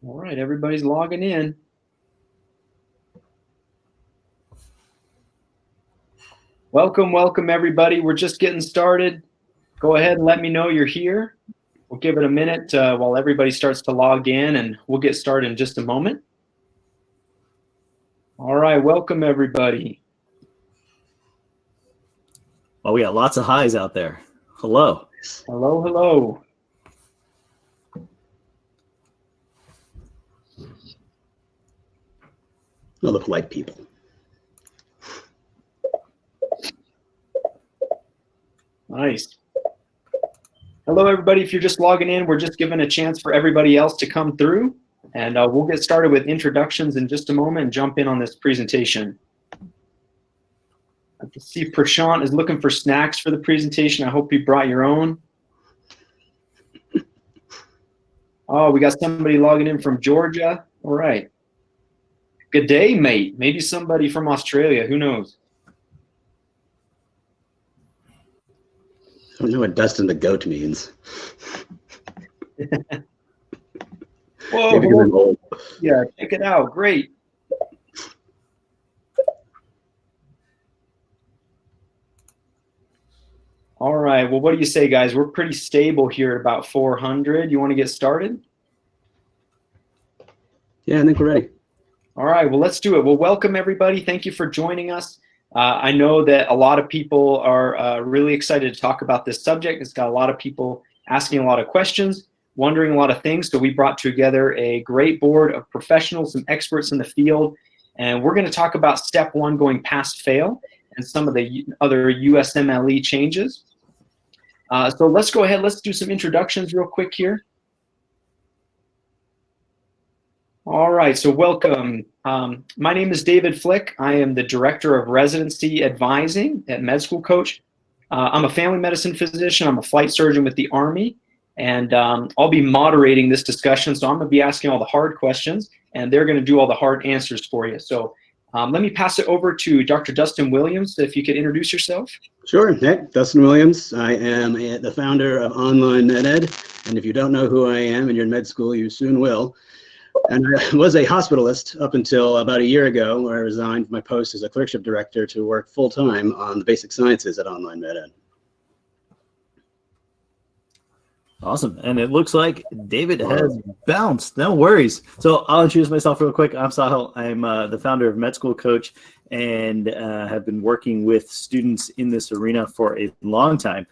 All right, everybody's logging in. Welcome, everybody. We're just getting started. Go ahead and let me know you're here. We'll give it a minute while everybody starts to log in, and we'll get started in just a moment. All right, welcome, everybody. Well, we got lots of highs out there. Hello. Hello, hello. All the polite people. Nice. Hello, everybody. If you're just logging in, we're just giving a chance for everybody else to come through, and we'll get started with introductions in just a moment and jump in on this presentation. I can see Prashant is looking for snacks for the presentation. I hope you brought your own. Oh, we got somebody logging in from Georgia. All right. Good day, mate. Maybe somebody from Australia. Who knows? I don't know what Dustin the goat means. Whoa, Maybe because I'm old. Yeah, check it out. Great. All right. Well, what do you say, guys? We're pretty stable here at about 400. You want to get started? Yeah, I think we're ready. All right. Well, let's do it. Well, welcome, everybody. Thank you for joining us. I know that a lot of people are really excited to talk about this subject. It's got a lot of people asking a lot of questions, wondering a lot of things. So we brought together a great board of professionals and experts in the field. And we're going to talk about step one, going past fail, and some of the other USMLE changes. So let's go ahead. Let's do some introductions real quick here. All right, so welcome. My name is David Flik. I am the Director of Residency Advising at MedSchoolCoach. I'm a family medicine physician. I'm a flight surgeon with the Army, and I'll be moderating this discussion. So I'm going to be asking all the hard questions, and they're going to do all the hard answers for you. So let me pass it over to Dr. Dustin Williams, if you could introduce yourself. Sure. Hey, Dustin Williams. I am the founder of OnlineMedEd. And if you don't know who I am and you're in med school, you soon will. And I was a hospitalist up until about a year ago, where I resigned my post as a clerkship director to work full-time on the basic sciences at OnlineMedEd. Awesome. And it looks like David has bounced. No worries. So I'll introduce myself real quick. I'm Sahil. I'm the founder of MedSchoolCoach and have been working with students in this arena for a long time.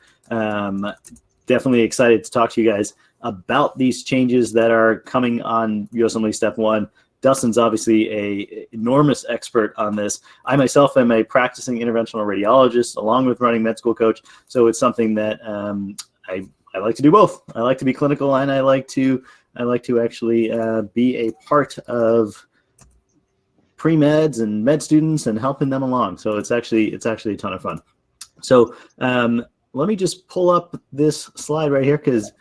Definitely excited to talk to you guys about these changes that are coming on USMLE Step 1. Dustin's obviously an enormous expert on this. I myself am a practicing interventional radiologist along with running MedSchoolCoach. So it's something that I like to do both. I like to be clinical, and I like to actually be a part of pre-meds and med students and helping them along. So it's actually a ton of fun. So let me just pull up this slide right here, because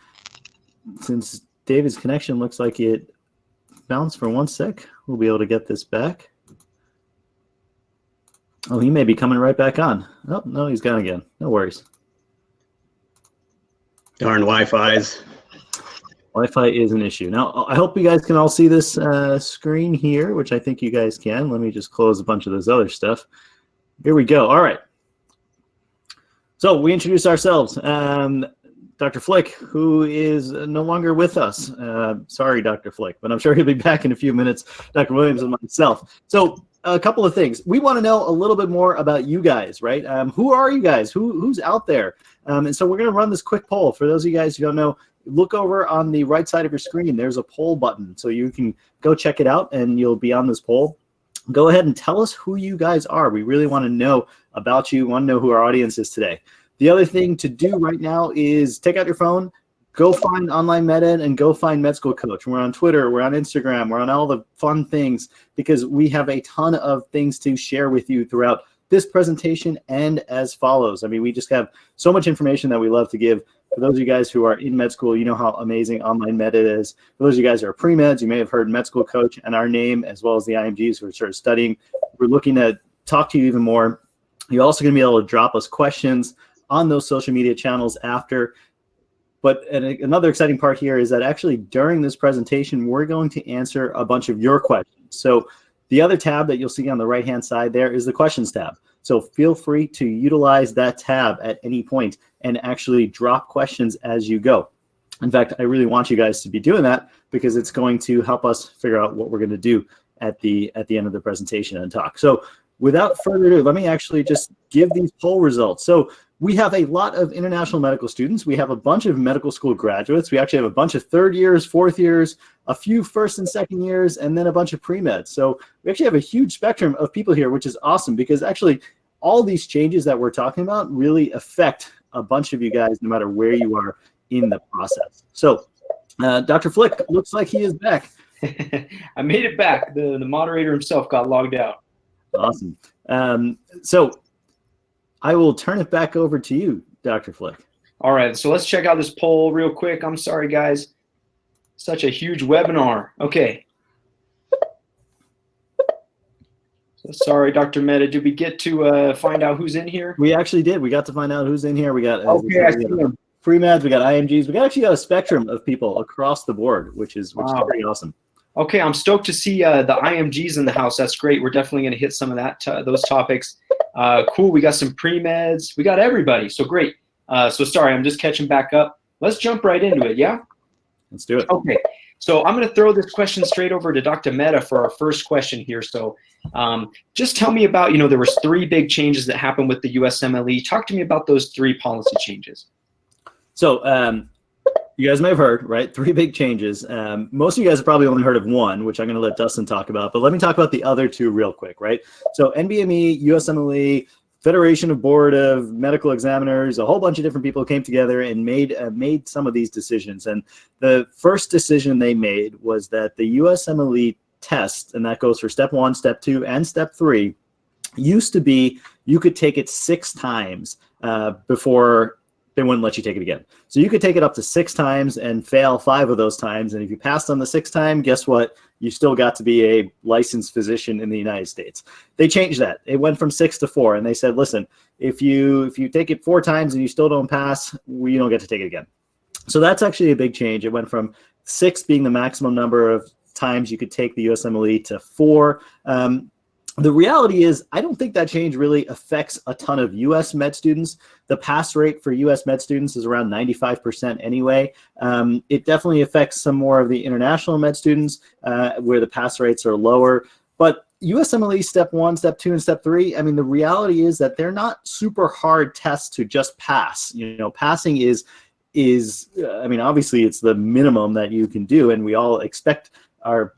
since David's connection looks like it bounced for 1 sec, we'll be able to get this back. Oh, he may be coming right back on. Oh, no, he's gone again. No worries. Darn Wi-Fi's. Wi-Fi is an issue. Now, I hope you guys can all see this screen here, which I think you guys can. Let me just close a bunch of this other stuff. Here we go. All right. So we introduce ourselves. Dr. Flik, who is no longer with us. Sorry, Dr. Flik, but I'm sure he'll be back in a few minutes. Dr. Williams and myself. So a couple of things. We want to know a little bit more about you guys, right? Who are you guys? Who's out there? And so we're going to run this quick poll. For those of you guys who don't know, look over on the right side of your screen. There's a poll button. So you can go check it out, and you'll be on this poll. Go ahead and tell us who you guys are. We really want to know about you. We want to know who our audience is today. The other thing to do right now is take out your phone, go find OnlineMedEd, and go find MedSchoolCoach. We're on Twitter, we're on Instagram, we're on all the fun things, because we have a ton of things to share with you throughout this presentation and as follows. I mean, we just have so much information that we love to give. For those of you guys who are in med school, you know how amazing OnlineMedEd is. For those of you guys who are pre-meds, you may have heard MedSchoolCoach and our name, as well as the IMGs who are sort of studying. We're looking to talk to you even more. You're also going to be able to drop us questions on those social media channels after. But another exciting part here is that actually during this presentation, we're going to answer a bunch of your questions. So the other tab that you'll see on the right-hand side there is the questions tab. So feel free to utilize that tab at any point and actually drop questions as you go. In fact, I really want you guys to be doing that because it's going to help us figure out what we're going to do at the end of the presentation and talk. So without further ado, let me actually just give these poll results. So we have a lot of international medical students. We have a bunch of medical school graduates. We actually have a bunch of third years, fourth years, a few first and second years, and then a bunch of pre-meds. So we actually have a huge spectrum of people here, which is awesome because actually all these changes that we're talking about really affect a bunch of you guys no matter where you are in the process. So Dr. Flik looks like he is back. I made it back. The moderator himself got logged out. Awesome. So I will turn it back over to you, Dr. Flik. All right, so let's check out this poll real quick. I'm sorry, guys. Such a huge webinar. Okay. So sorry, Dr. Mehta. Did we get to find out who's in here? We actually did. We got to find out who's in here. We got pre-meds, we got IMGs. We actually got a spectrum of people across the board, which is pretty awesome. Okay, I'm stoked to see the IMGs in the house. That's great. We're definitely going to hit some of that those topics. Cool. We got some pre-meds. We got everybody. So great. So sorry, I'm just catching back up. Let's jump right into it. Yeah. Let's do it. Okay. So I'm going to throw this question straight over to Dr. Mehta for our first question here. So just tell me about, there was 3 big changes that happened with the USMLE. Talk to me about those 3 policy changes. So you guys may have heard, right? 3 big changes. Most of you guys have probably only heard of one, which I'm going to let Dustin talk about. But let me talk about the other 2 real quick, right? So NBME, USMLE, Federation of Board of Medical Examiners, a whole bunch of different people came together and made some of these decisions. And the first decision they made was that the USMLE test, and that goes for step 1, step 2, and step 3, used to be you could take it 6 times before they wouldn't let you take it again. So you could take it up to 6 times and fail 5 of those times. And if you passed on the 6th time, guess what? You still got to be a licensed physician in the United States. They changed that. It went from 6 to 4. And they said, listen, if you take it 4 times and you still don't pass, you don't get to take it again. So that's actually a big change. It went from 6 being the maximum number of times you could take the USMLE to 4. The reality is, I don't think that change really affects a ton of U.S. med students. The pass rate for U.S. med students is around 95% anyway. It definitely affects some more of the international med students where the pass rates are lower. But USMLE Step 1, Step 2, and Step 3, I mean, the reality is that they're not super hard tests to just pass. Passing is I mean, obviously it's the minimum that you can do, and we all expect our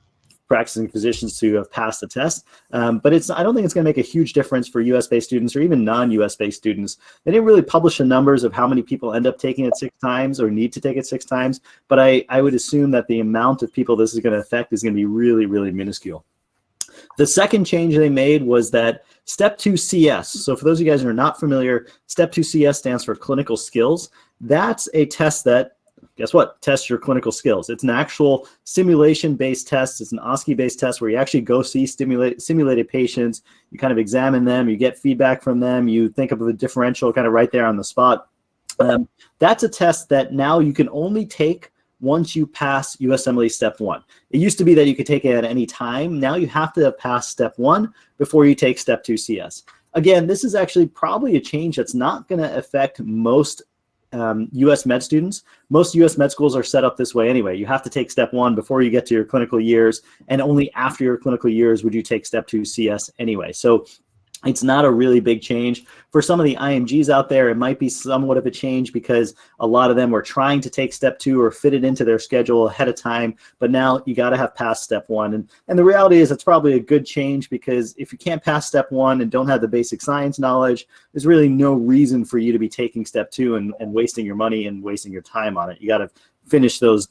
practicing physicians to have passed the test, but I don't think it's going to make a huge difference for US-based students or even non-US-based students. They didn't really publish the numbers of how many people end up taking it 6 times or need to take it 6 times, but I would assume that the amount of people this is going to affect is going to be really, really minuscule. The second change they made was that Step 2 CS. So for those of you guys who are not familiar, Step 2 CS stands for clinical skills. That's a test that, guess what? Tests your clinical skills. It's an actual simulation-based test. It's an OSCE-based test where you actually go see simulated patients. You kind of examine them. You get feedback from them. You think of a differential kind of right there on the spot. That's a test that now you can only take once you pass USMLE Step 1. It used to be that you could take it at any time. Now you have to have passed Step 1 before you take Step 2 CS. Again, this is actually probably a change that's not going to affect most U.S. med students. Most U.S. med schools are set up this way anyway. You have to take Step 1 before you get to your clinical years, and only after your clinical years would you take Step 2 CS anyway. So it's not a really big change. For some of the IMGs out there, it might be somewhat of a change because a lot of them were trying to take Step 2 or fit it into their schedule ahead of time, but now you got to have passed Step 1. And the reality is it's probably a good change because if you can't pass Step 1 and don't have the basic science knowledge, there's really no reason for you to be taking Step 2 and wasting your money and wasting your time on it. You got to finish those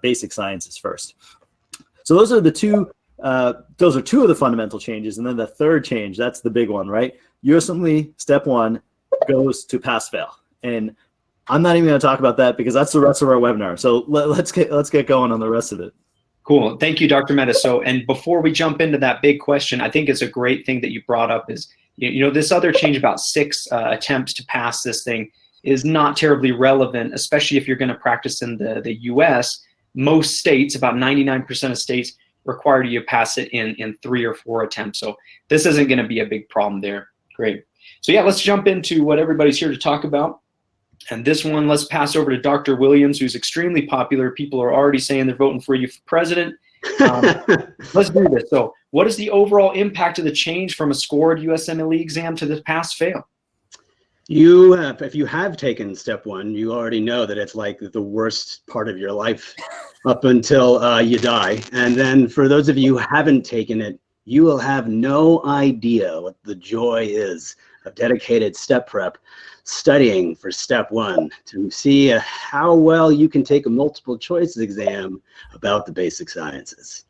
basic sciences first. So those are the two. Those are 2 of the fundamental changes, and then the third change, that's the big one, right? USMLE Step 1 goes to pass-fail, and I'm not even going to talk about that because that's the rest of our webinar. So let's get going on the rest of it. Cool. Thank you, Dr. Mehta. So, and before we jump into that big question, I think it's a great thing that you brought up is, this other change about 6 attempts to pass this thing. is not terribly relevant, especially if you're going to practice in the US. Most states, about 99% of states, require you to pass it in 3 or 4 attempts. So this isn't going to be a big problem there. Great. So yeah, let's jump into what everybody's here to talk about. And this one, let's pass over to Dr. Williams, who's extremely popular. People are already saying they're voting for you for president. Let's do this. So what is the overall impact of the change from a scored USMLE exam to the pass-fail? If you have taken step 1, you already know that it's like the worst part of your life up until you die. And then for those of you who haven't taken it, you will have no idea what the joy is of dedicated step prep, studying for step 1 to see how well you can take a multiple choice exam about the basic sciences.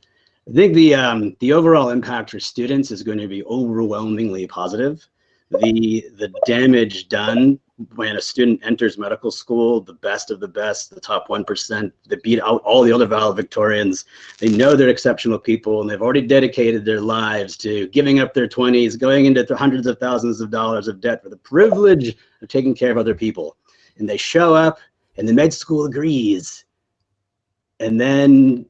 I think the overall impact for students is going to be overwhelmingly positive. The damage done when a student enters medical school, the best of the best, the top 1%, that beat out all the other valedictorians. They know they're exceptional people, and they've already dedicated their lives to giving up their 20s, going into hundreds of thousands of dollars of debt for the privilege of taking care of other people. And they show up, and the med school agrees. And then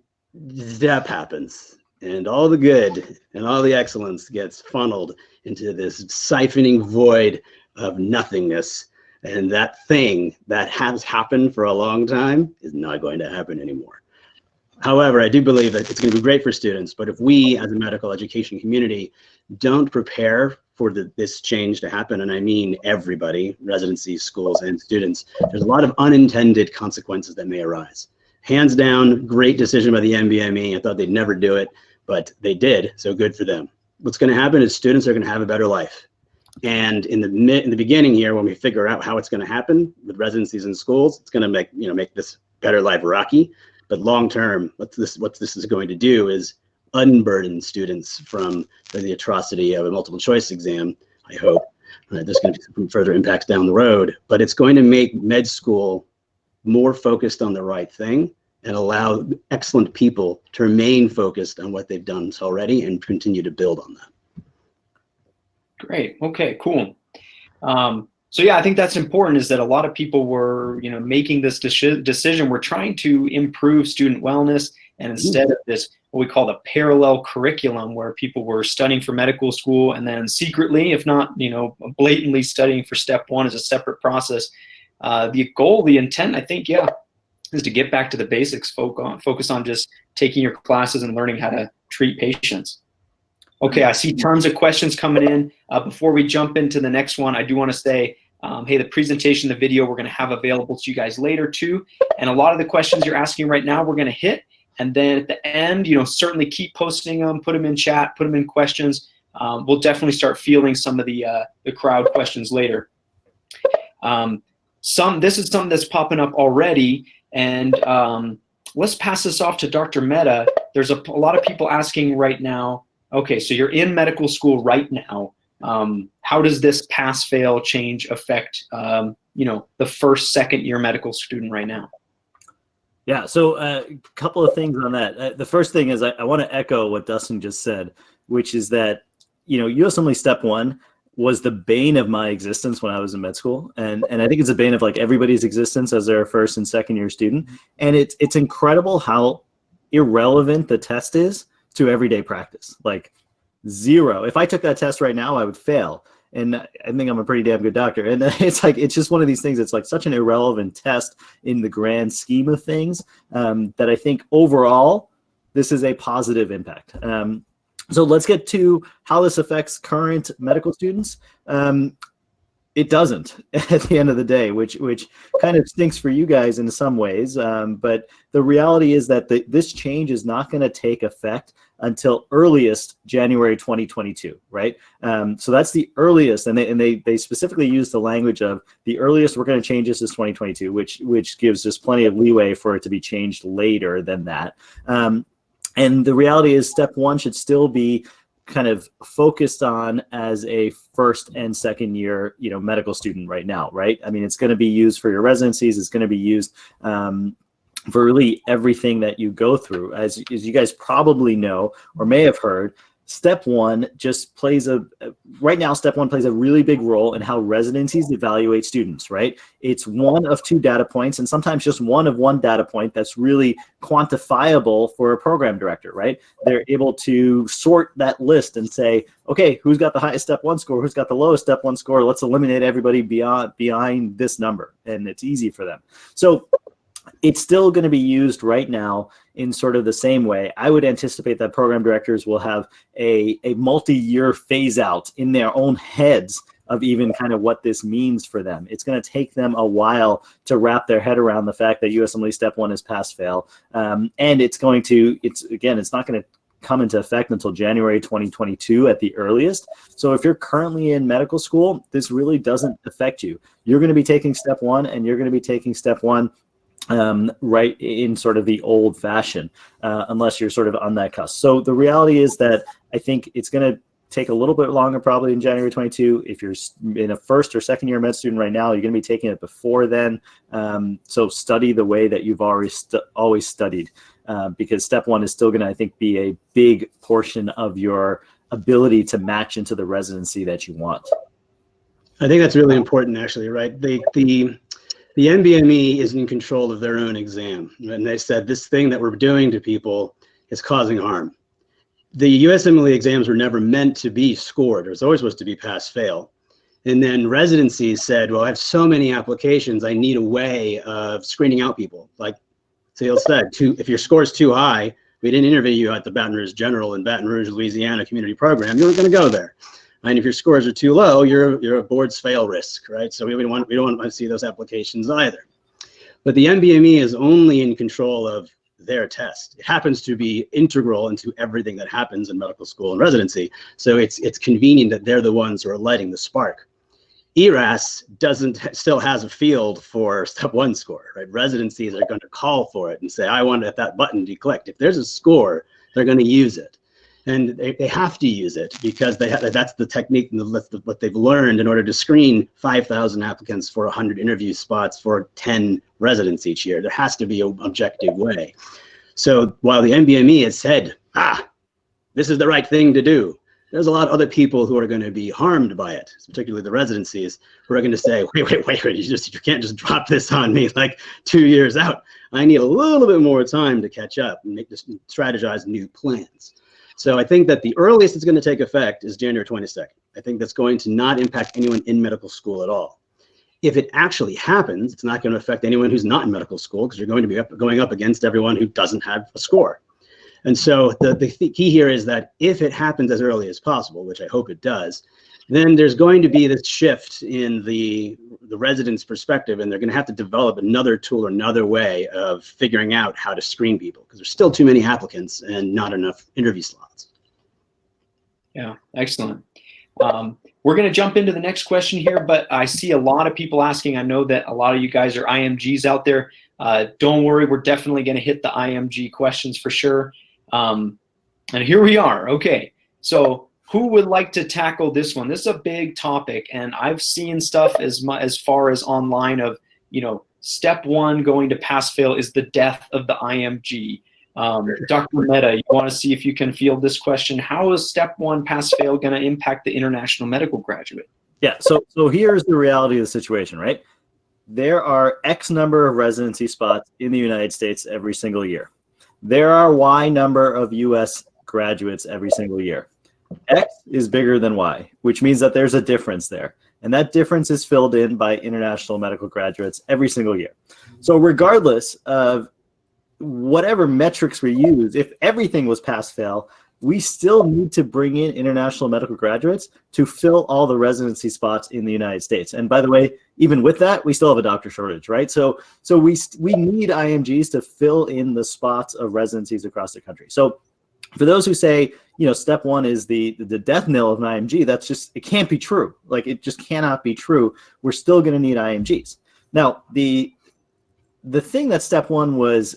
step happens, and all the good and all the excellence gets funneled into this siphoning void of nothingness. And that thing that has happened for a long time is not going to happen anymore. However, I do believe that it's going to be great for students, but if we as a medical education community don't prepare for this change to happen, and I mean everybody, residency, schools, and students, there's a lot of unintended consequences that may arise. Hands down, great decision by the NBME. I thought they'd never do it, but they did, so good for them. What's going to happen is students are going to have a better life. And in the beginning here, when we figure out how it's going to happen with residencies in schools, it's going to make this better life rocky. But long term, what this is going to do is unburden students from the atrocity of a multiple choice exam. I hope there's going to be some further impacts down the road, but it's going to make med school more focused on the right thing and allow excellent people to remain focused on what they've done already and continue to build on that. Great. Okay, cool. So yeah, I think that's important, is that a lot of people were, making this decision. We're trying to improve student wellness, and instead of this, what we call the parallel curriculum, where people were studying for medical school and then secretly, if not, blatantly studying for step 1 as a separate process. The goal, the intent, I think, yeah, is to get back to the basics, focus on just taking your classes and learning how to treat patients. Okay, I see tons of questions coming in. Before we jump into the next one, I do want to say, hey, the presentation, the video, we're going to have available to you guys later too. And a lot of the questions you're asking right now, we're going to hit. And then at the end, certainly keep posting them, put them in chat, put them in questions. We'll definitely start fielding some of the crowd questions later. This is something that's popping up already. And let's pass this off to Dr. Mehta. There's a lot of people asking right now, okay, so you're in medical school right now. How does this pass-fail change affect, the first, second year medical student right now? Yeah, so a couple of things on that. The first thing is I want to echo what Dustin just said, which is that, USMLE Step 1 was the bane of my existence when I was in med school. And I think it's a bane of like everybody's existence as their first and second year student. And it's incredible how irrelevant the test is to everyday practice. Like zero. If I took that test right now, I would fail. And I think I'm a pretty damn good doctor. And it's just one of these things. It's like such an irrelevant test in the grand scheme of things, that I think overall, this is a positive impact. So let's get to how this affects current medical students. It doesn't at the end of the day, which kind of stinks for you guys in some ways. But the reality is that this change is not going to take effect until earliest January 2022, right? So that's the earliest, and they specifically use the language of the earliest we're going to change this is 2022, which gives us plenty of leeway for it to be changed later than that. And the reality is Step 1 should still be kind of focused on as a first and second year, medical student right now, right? I mean, it's going to be used for your residencies. It's going to be used for really everything that you go through. As you guys probably know or may have heard, Step one just plays right now, Step one plays a really big role in how residencies evaluate students, right? It's one of two data points, and sometimes just one of one data point that's really quantifiable for a program director, right? They're able to sort that list and say, okay, who's got the highest Step one score? Who's got the lowest Step one score? Let's eliminate everybody behind this number, and it's easy for them. So it's still going to be used right now in sort of the same way. I would anticipate that program directors will have a multi-year phase out in their own heads of even kind of what this means for them. It's going to take them a while to wrap their head around the fact that USMLE Step 1 is pass-fail. And it's not going to come into effect until January 2022 at the earliest. So if you're currently in medical school, this really doesn't affect you. You're going to be taking Step 1, and you're going to be taking Step 1 right in sort of the old fashion, unless you're sort of on that cusp. So the reality is that I think it's going to take a little bit longer probably in January 22. If you're in a first or second year med student right now, you're going to be taking it before then. So study the way that you've always studied, because Step 1 is still going to, I think, be a big portion of your ability to match into the residency that you want. I think that's really important, actually, right? The NBME is in control of their own exam. And they said this thing that we're doing to people is causing harm. The USMLE exams were never meant to be scored. It was always supposed to be pass-fail. And then residencies said, well, I have so many applications, I need a way of screening out people. Like Sahil said, if your score is too high, we didn't interview you at the Baton Rouge General in Baton Rouge, Louisiana community program, you weren't going to go there. And if your scores are too low, you're a board's fail risk, right? So we don't want to see those applications either. But the NBME is only in control of their test. It happens to be integral into everything that happens in medical school and residency. So it's convenient that they're the ones who are lighting the spark. ERAS still has a field for Step 1 score, right? Residencies are going to call for it and say, I want that button to be clicked. If there's a score, they're going to use it. And they have to use it because that's the technique and what they've learned in order to screen 5,000 applicants for 100 interview spots for 10 residents each year. There has to be an objective way. So while the NBME has said, this is the right thing to do, there's a lot of other people who are going to be harmed by it, particularly the residencies, who are going to say, wait, you can't just drop this on me like 2 years out. I need a little bit more time to catch up and strategize new plans. So I think that the earliest it's going to take effect is January 22nd. I think that's going to not impact anyone in medical school at all. If it actually happens, it's not going to affect anyone who's not in medical school because you're going to be going up against everyone who doesn't have a score. And so the key here is that if it happens as early as possible, which I hope it does, then there's going to be this shift in the resident's perspective, and they're going to have to develop another tool or another way of figuring out how to screen people because there's still too many applicants and not enough interview slots. Yeah, excellent. We're going to jump into the next question here, but I see a lot of people asking. I know that a lot of you guys are IMGs out there. Don't worry, we're definitely going to hit the IMG questions for sure. And here we are. Okay, so who would like to tackle this one? This is a big topic, and I've seen stuff as far as online of, Step 1 going to pass-fail is the death of the IMG. Dr. Mehta, you want to see if you can field this question? How is Step 1 pass-fail going to impact the international medical graduate? Yeah, so here's the reality of the situation, right? There are X number of residency spots in the United States every single year. There are Y number of US graduates every single year. X is bigger than Y, which means that there's a difference there. And that difference is filled in by international medical graduates every single year. So regardless of whatever metrics we use, if everything was pass-fail, we still need to bring in international medical graduates to fill all the residency spots in the United States. And by the way, even with that, we still have a doctor shortage, right? So we need IMGs to fill in the spots of residencies across the country. So for those who say, Step 1 is the death knell of an IMG, it can't be true. Like, it just cannot be true. We're still going to need IMGs. Now, the thing that Step 1 was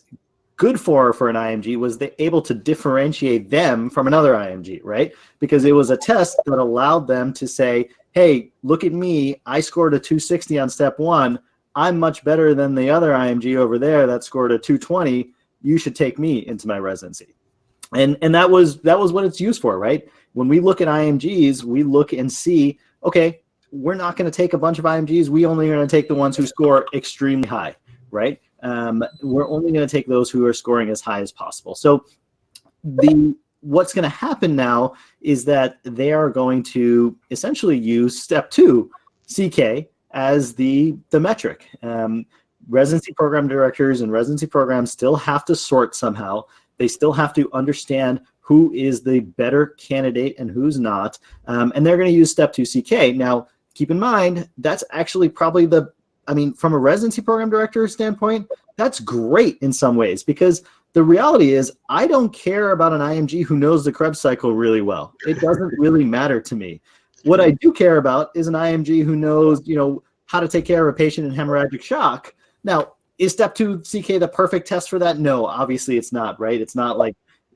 good for an IMG was they able to differentiate them from another IMG, right? Because it was a test that allowed them to say, hey, look at me. I scored a 260 on Step 1. I'm much better than the other IMG over there that scored a 220. You should take me into my residency. And that was what it's used for, right? when we look at IMGs, we look and see, okay, we're not going to take a bunch of IMGs. We only are going to take the ones who score extremely high, right? We're only going to take those who are scoring as high as possible. So what's going to happen now is that they are going to essentially use step 2 CK as the metric. Residency program directors and residency programs still have to sort somehow. They still have to understand who is the better candidate and who's not. And they're going to use step 2 CK. Now, keep in mind, that's actually probably from a residency program director standpoint, that's great in some ways, because the reality is I don't care about an IMG who knows the Krebs cycle really well. It doesn't really matter to me. What I do care about is an IMG who knows, how to take care of a patient in hemorrhagic shock. Now, is step 2 CK the perfect test for that? No, obviously it's not, right? It's not like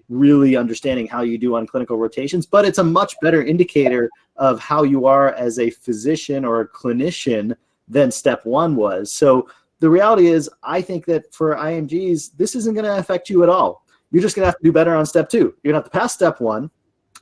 really understanding how you do on clinical rotations, but it's a much better indicator of how you are as a physician or a clinician than step 1 was. So the reality is, I think that for IMGs, this isn't going to affect you at all. You're just going to have to do better on step 2. You're going to have to pass step 1.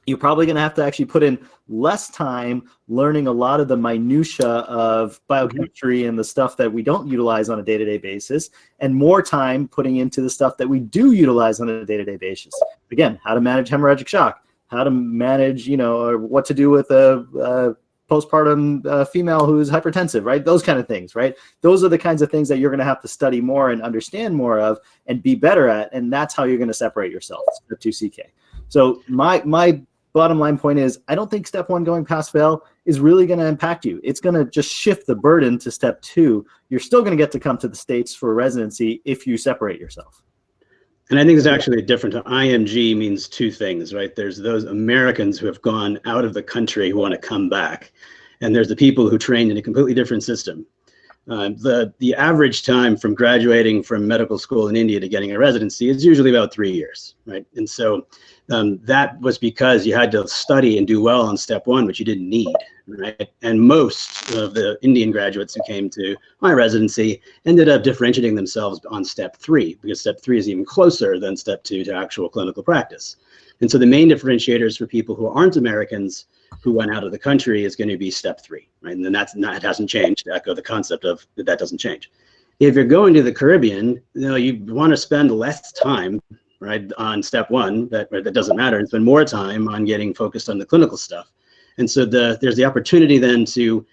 You're probably going to have to actually put in less time learning a lot of the minutia of biochemistry and the stuff that we don't utilize on a day-to-day basis, and more time putting into the stuff that we do utilize on a day-to-day basis. Again, how to manage hemorrhagic shock, how to manage, or what to do with a postpartum female who is hypertensive, right? Those kind of things, right? Those are the kinds of things that you're going to have to study more and understand more of and be better at, and that's how you're going to separate yourself, step 2 CK. So my bottom line point is, I don't think step 1 going pass fail is really going to impact you. It's going to just shift the burden to step 2. You're still going to get to come to the States for residency if you separate yourself. And I think it's actually different. IMG means 2 things, right? There's those Americans who have gone out of the country who want to come back. And there's the people who trained in a completely different system. The average time from graduating from medical school in India to getting a residency is usually about 3 years, right? And so that was because you had to study and do well on step 1, which you didn't need, right? And most of the Indian graduates who came to my residency ended up differentiating themselves on step 3, because step 3 is even closer than step 2 to actual clinical practice. And so the main differentiators for people who aren't Americans who went out of the country is going to be step 3, right? And then it hasn't changed. To echo the concept of that doesn't change. If you're going to the Caribbean, you want to spend less time, right, on step 1, that doesn't matter, and spend more time on getting focused on the clinical stuff. And so there's the opportunity then to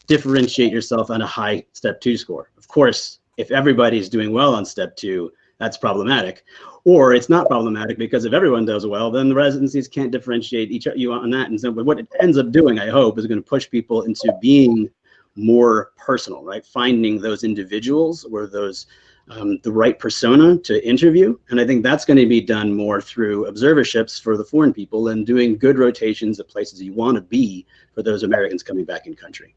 differentiate yourself on a high step 2 score. Of course, if everybody's doing well on step 2, that's problematic. Or it's not problematic, because if everyone does well, then the residencies can't differentiate you on that. And so what it ends up doing, I hope, is going to push people into being more personal, right? Finding those individuals or those the right persona to interview. And I think that's going to be done more through observerships for the foreign people and doing good rotations at places you want to be for those Americans coming back in country.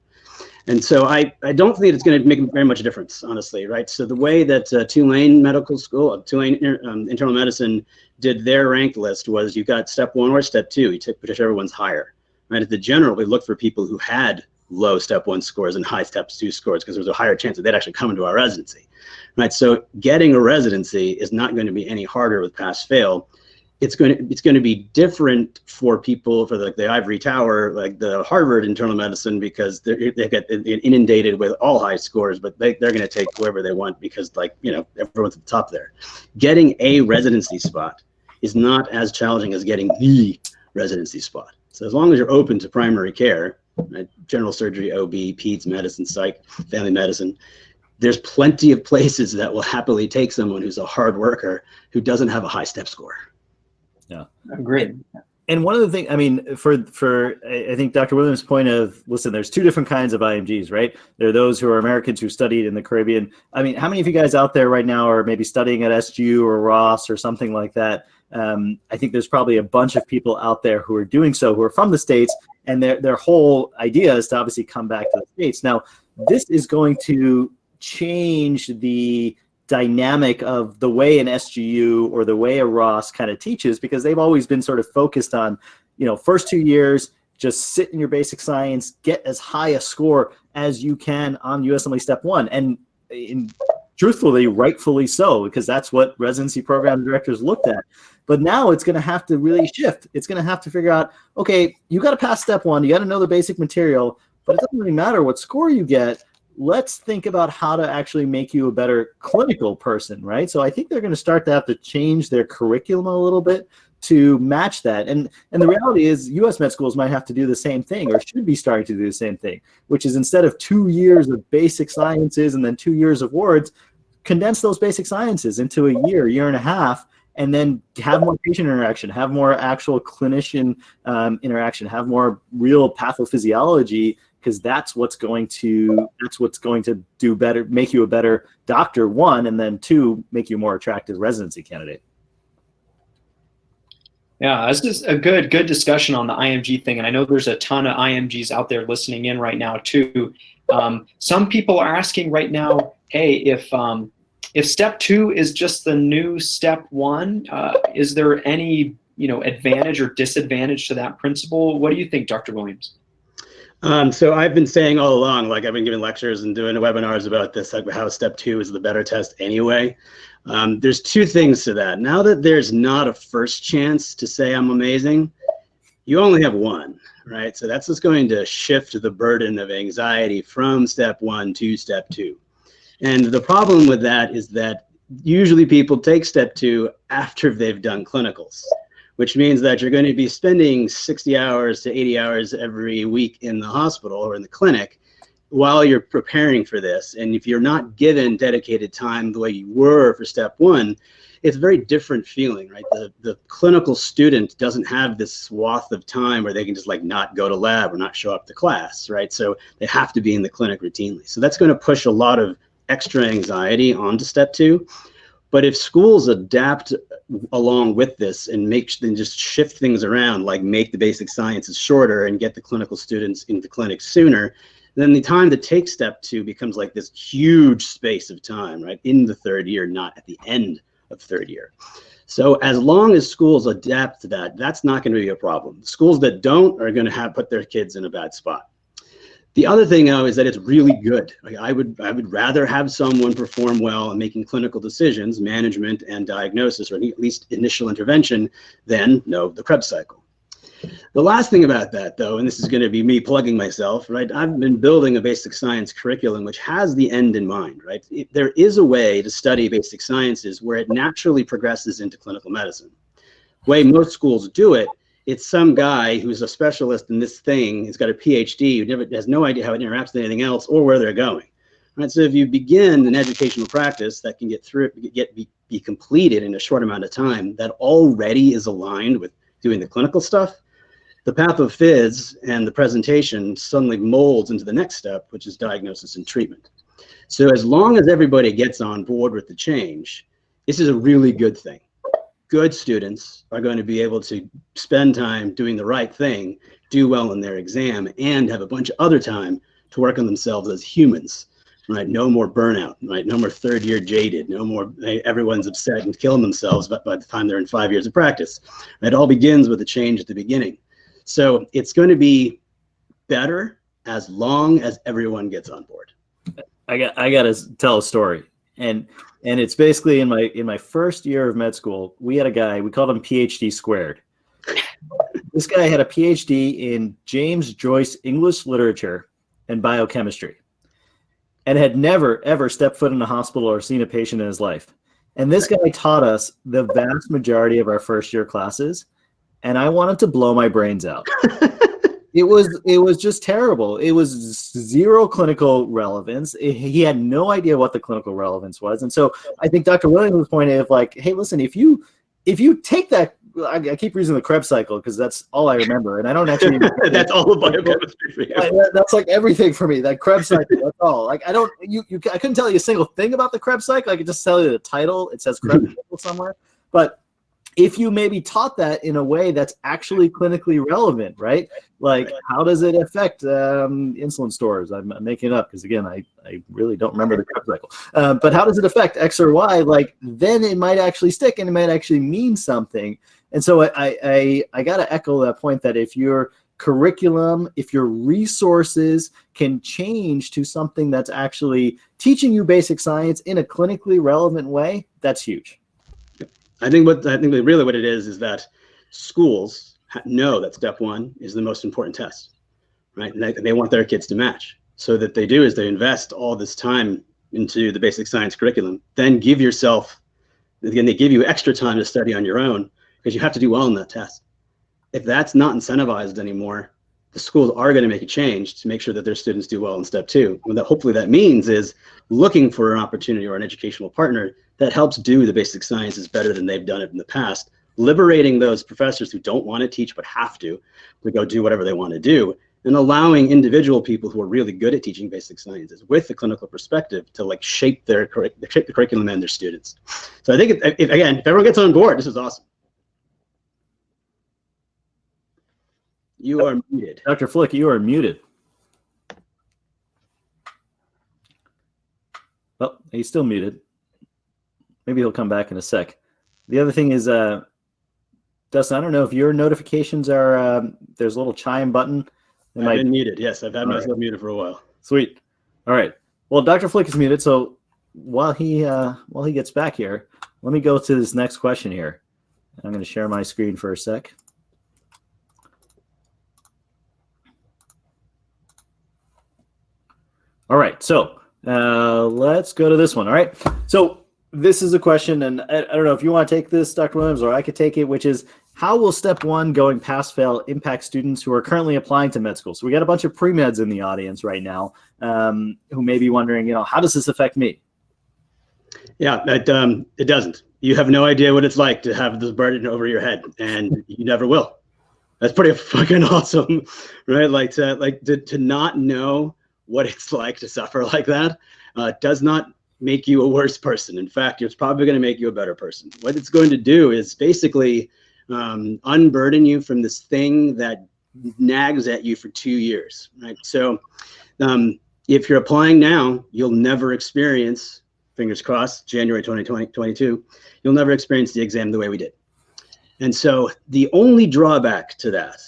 And so I don't think it's going to make very much difference, honestly, right? So the way that Tulane Medical School, Tulane Internal Medicine did their ranked list was you got step 1 or step 2, you took whichever one's higher, right? At the general, we looked for people who had low step 1 scores and high step 2 scores, because there was a higher chance that they'd actually come into our residency, right? So getting a residency is not going to be any harder with pass fail. It's going to be different for people for the ivory tower, like the Harvard internal medicine, because they get inundated with all high scores, but they're going to take whoever they want, because everyone's at the top there. Getting a residency spot is not as challenging as getting the residency spot. So as long as you're open to primary care, right, general surgery, OB, peds, medicine, psych, family medicine, there's plenty of places that will happily take someone who's a hard worker who doesn't have a high step score. Yeah, great. And one of the things, for I think Dr. Williams' point of, listen, there's 2 different kinds of IMGs, right? There are those who are Americans who studied in the Caribbean. How many of you guys out there right now are maybe studying at SGU or Ross or something like that? I think there's probably a bunch of people out there who are doing so, who are from the States, and their whole idea is to obviously come back to the States. Now, this is going to change the dynamic of the way an SGU or the way a Ross kind of teaches, because they've always been sort of focused on, first 2 years, just sit in your basic science, get as high a score as you can on USMLE Step 1. And truthfully, rightfully so, because that's what residency program directors looked at. But now it's going to have to really shift. It's going to have to figure out, okay, you got to pass step one. You got to know the basic material, but it doesn't really matter what score you get. Let's think about how to actually make you a better clinical person, right? So I think they're going to start to have to change their curriculum a little bit to match that. And the reality is US med schools might have to do the same thing, or should be starting to do the same thing, which is instead of 2 years of basic sciences and then 2 years of words, condense those basic sciences into a year and a half, and then have more patient interaction, have more actual clinician interaction, have more real pathophysiology, because that's what's going to do better, make you a better doctor, one, and then two, make you a more attractive residency candidate. Yeah, this is a good discussion on the IMG thing, and I know there's a ton of IMGs out there listening in right now too. Some people are asking right now, hey, if step 2 is just the new step 1, is there any advantage or disadvantage to that principle? What do you think, Dr. Williams? So I've been saying all along, like I've been giving lectures and doing webinars about this, like how step 2 is the better test anyway. There's 2 things to that. Now that there's not a first chance to say I'm amazing, you only have one, right? So that's just going to shift the burden of anxiety from step 1 to step 2. And the problem with that is that usually people take step 2 after they've done clinicals, which means that you're going to be spending 60 hours to 80 hours every week in the hospital or in the clinic while you're preparing for this. And if you're not given dedicated time the way you were for step 1, it's a very different feeling, right? The clinical student doesn't have this swath of time where they can just like not go to lab or not show up to class, right? So they have to be in the clinic routinely. So that's going to push a lot of extra anxiety onto step 2. But if schools adapt along with this and just shift things around, like make the basic sciences shorter and get the clinical students into clinic sooner, then the time to take step 2 becomes like this huge space of time, right? In the 3rd year, not at the end of 3rd year. So as long as schools adapt to that, that's not going to be a problem. Schools that don't are going to put their kids in a bad spot. The other thing, though, is that it's really good. Like I would rather have someone perform well in making clinical decisions, management and diagnosis, or at least initial intervention, than know the Krebs cycle. The last thing about that, though, and this is going to be me plugging myself, right? I've been building a basic science curriculum which has the end in mind, right? There is a way to study basic sciences where it naturally progresses into clinical medicine. The way most schools do it, it's some guy who's a specialist in this thing, he's got a PhD, who has no idea how it interacts with anything else or where they're going. Right? So if you begin an educational practice that can be completed in a short amount of time, that already is aligned with doing the clinical stuff, the pathophys and the presentation suddenly molds into the next step, which is diagnosis and treatment. So as long as everybody gets on board with the change, this is a really good thing. Good students are going to be able to spend time doing the right thing, do well in their exam, and have a bunch of other time to work on themselves as humans, right? No more burnout, right? No more 3rd year jaded, no more everyone's upset and killing themselves by the time they're in 5 years of practice. It all begins with a change at the beginning. So it's going to be better as long as everyone gets on board. I got to tell a story. And it's basically in my first year of med school, we had a guy, we called him PhD squared. This guy had a PhD in James Joyce English literature and biochemistry, and had never, ever stepped foot in a hospital or seen a patient in his life. And this guy taught us the vast majority of our first year classes, and I wanted to blow my brains out. It was just terrible. It was zero clinical relevance. He had no idea what the clinical relevance was. And so I think Dr. Williams' point is like, hey, listen, if you take that, I keep using the Krebs cycle because that's all I remember. And I don't actually. That's all the biochemistry for you. That's like everything for me, that Krebs cycle. That's all. Like I couldn't tell you a single thing about the Krebs cycle. I could just tell you the title. It says Krebs cycle somewhere. But if you maybe taught that in a way that's actually clinically relevant, right? Like, how does it affect insulin stores? I'm making it up because, again, I really don't remember the Krebs cycle. But how does it affect X or Y? Like, then it might actually stick and it might actually mean something. And so I got to echo that point that if your curriculum, if your resources can change to something that's actually teaching you basic science in a clinically relevant way, that's huge. I think really what it is that schools know that step one is the most important test, right? And they want their kids to match. So that they do is they invest all this time into the basic science curriculum, then give yourself, again, they give you extra time to study on your own because you have to do well in that test. If that's not incentivized anymore, the schools are going to make a change to make sure that their students do well in step two. What that hopefully that means is looking for an opportunity or an educational partner that helps do the basic sciences better than they've done it in the past, liberating those professors who don't want to teach but have to go do whatever they want to do, and allowing individual people who are really good at teaching basic sciences with the clinical perspective to like shape the curriculum and their students. So I think if everyone gets on board, this is awesome. You are muted. Dr. Flik, you are muted. Oh, he's still muted. Maybe he'll come back in a sec. The other thing is, Dustin, I don't know if your notifications are, there's a little chime button. I've been muted. Yes, I've had myself muted for a while. Sweet. All right. Well, Dr. Flik is muted, so while he gets back here, let me go to this next question here. I'm going to share my screen for a sec. All right, so let's go to this one. All right, so this is a question, and I don't know if you want to take this, Dr. Williams, or I could take it, which is, how will step one going pass-fail impact students who are currently applying to med school? So we got a bunch of pre-meds in the audience right now who may be wondering, how does this affect me? Yeah, it doesn't. You have no idea what it's like to have this burden over your head, and you never will. That's pretty fucking awesome, right? Like to not know what it's like to suffer like that does not make you a worse person. In fact, it's probably going to make you a better person. What it's going to do is basically unburden you from this thing that nags at you for 2 years, right? So if you're applying now, you'll never experience, fingers crossed, January 2022, you'll never experience the exam the way we did. And so the only drawback to that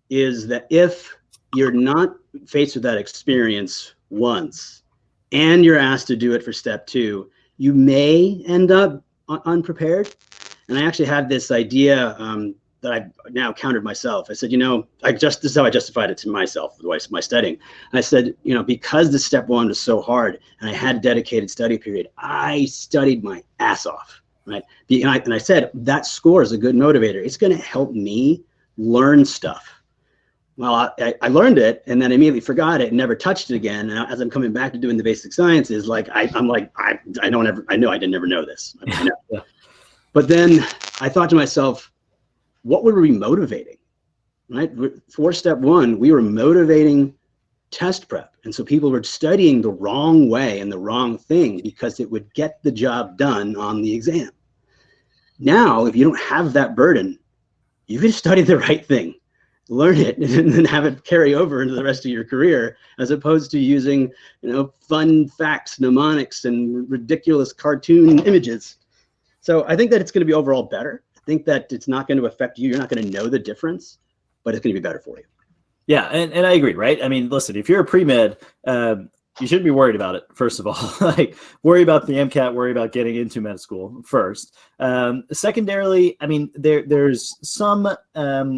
is that if you're not faced with that experience once and you're asked to do it for step two, you may end up unprepared. And I actually had this idea that I've now countered myself. I said, this is how I justified it to myself with my studying. I said, because the step one was so hard and I had a dedicated study period, I studied my ass off, right? And I said, that score is a good motivator. It's going to help me learn stuff. Well, I learned it and then immediately forgot it and never touched it again. And as I'm coming back to doing the basic sciences, I know I didn't never know this. I know. Yeah. But then I thought to myself, what were we motivating, right? For step one, we were motivating test prep. And so people were studying the wrong way and the wrong thing because it would get the job done on the exam. Now, if you don't have that burden, you can study the right thing, learn it, and then have it carry over into the rest of your career, as opposed to using, fun facts, mnemonics, and ridiculous cartoon images. So I think that it's going to be overall better. I think that it's not going to affect you. You're not going to know the difference, but it's going to be better for you. Yeah, and I agree, right? I mean, listen, if you're a pre-med, you shouldn't be worried about it, first of all. Worry about the MCAT, worry about getting into med school first. Secondarily, I mean, there's some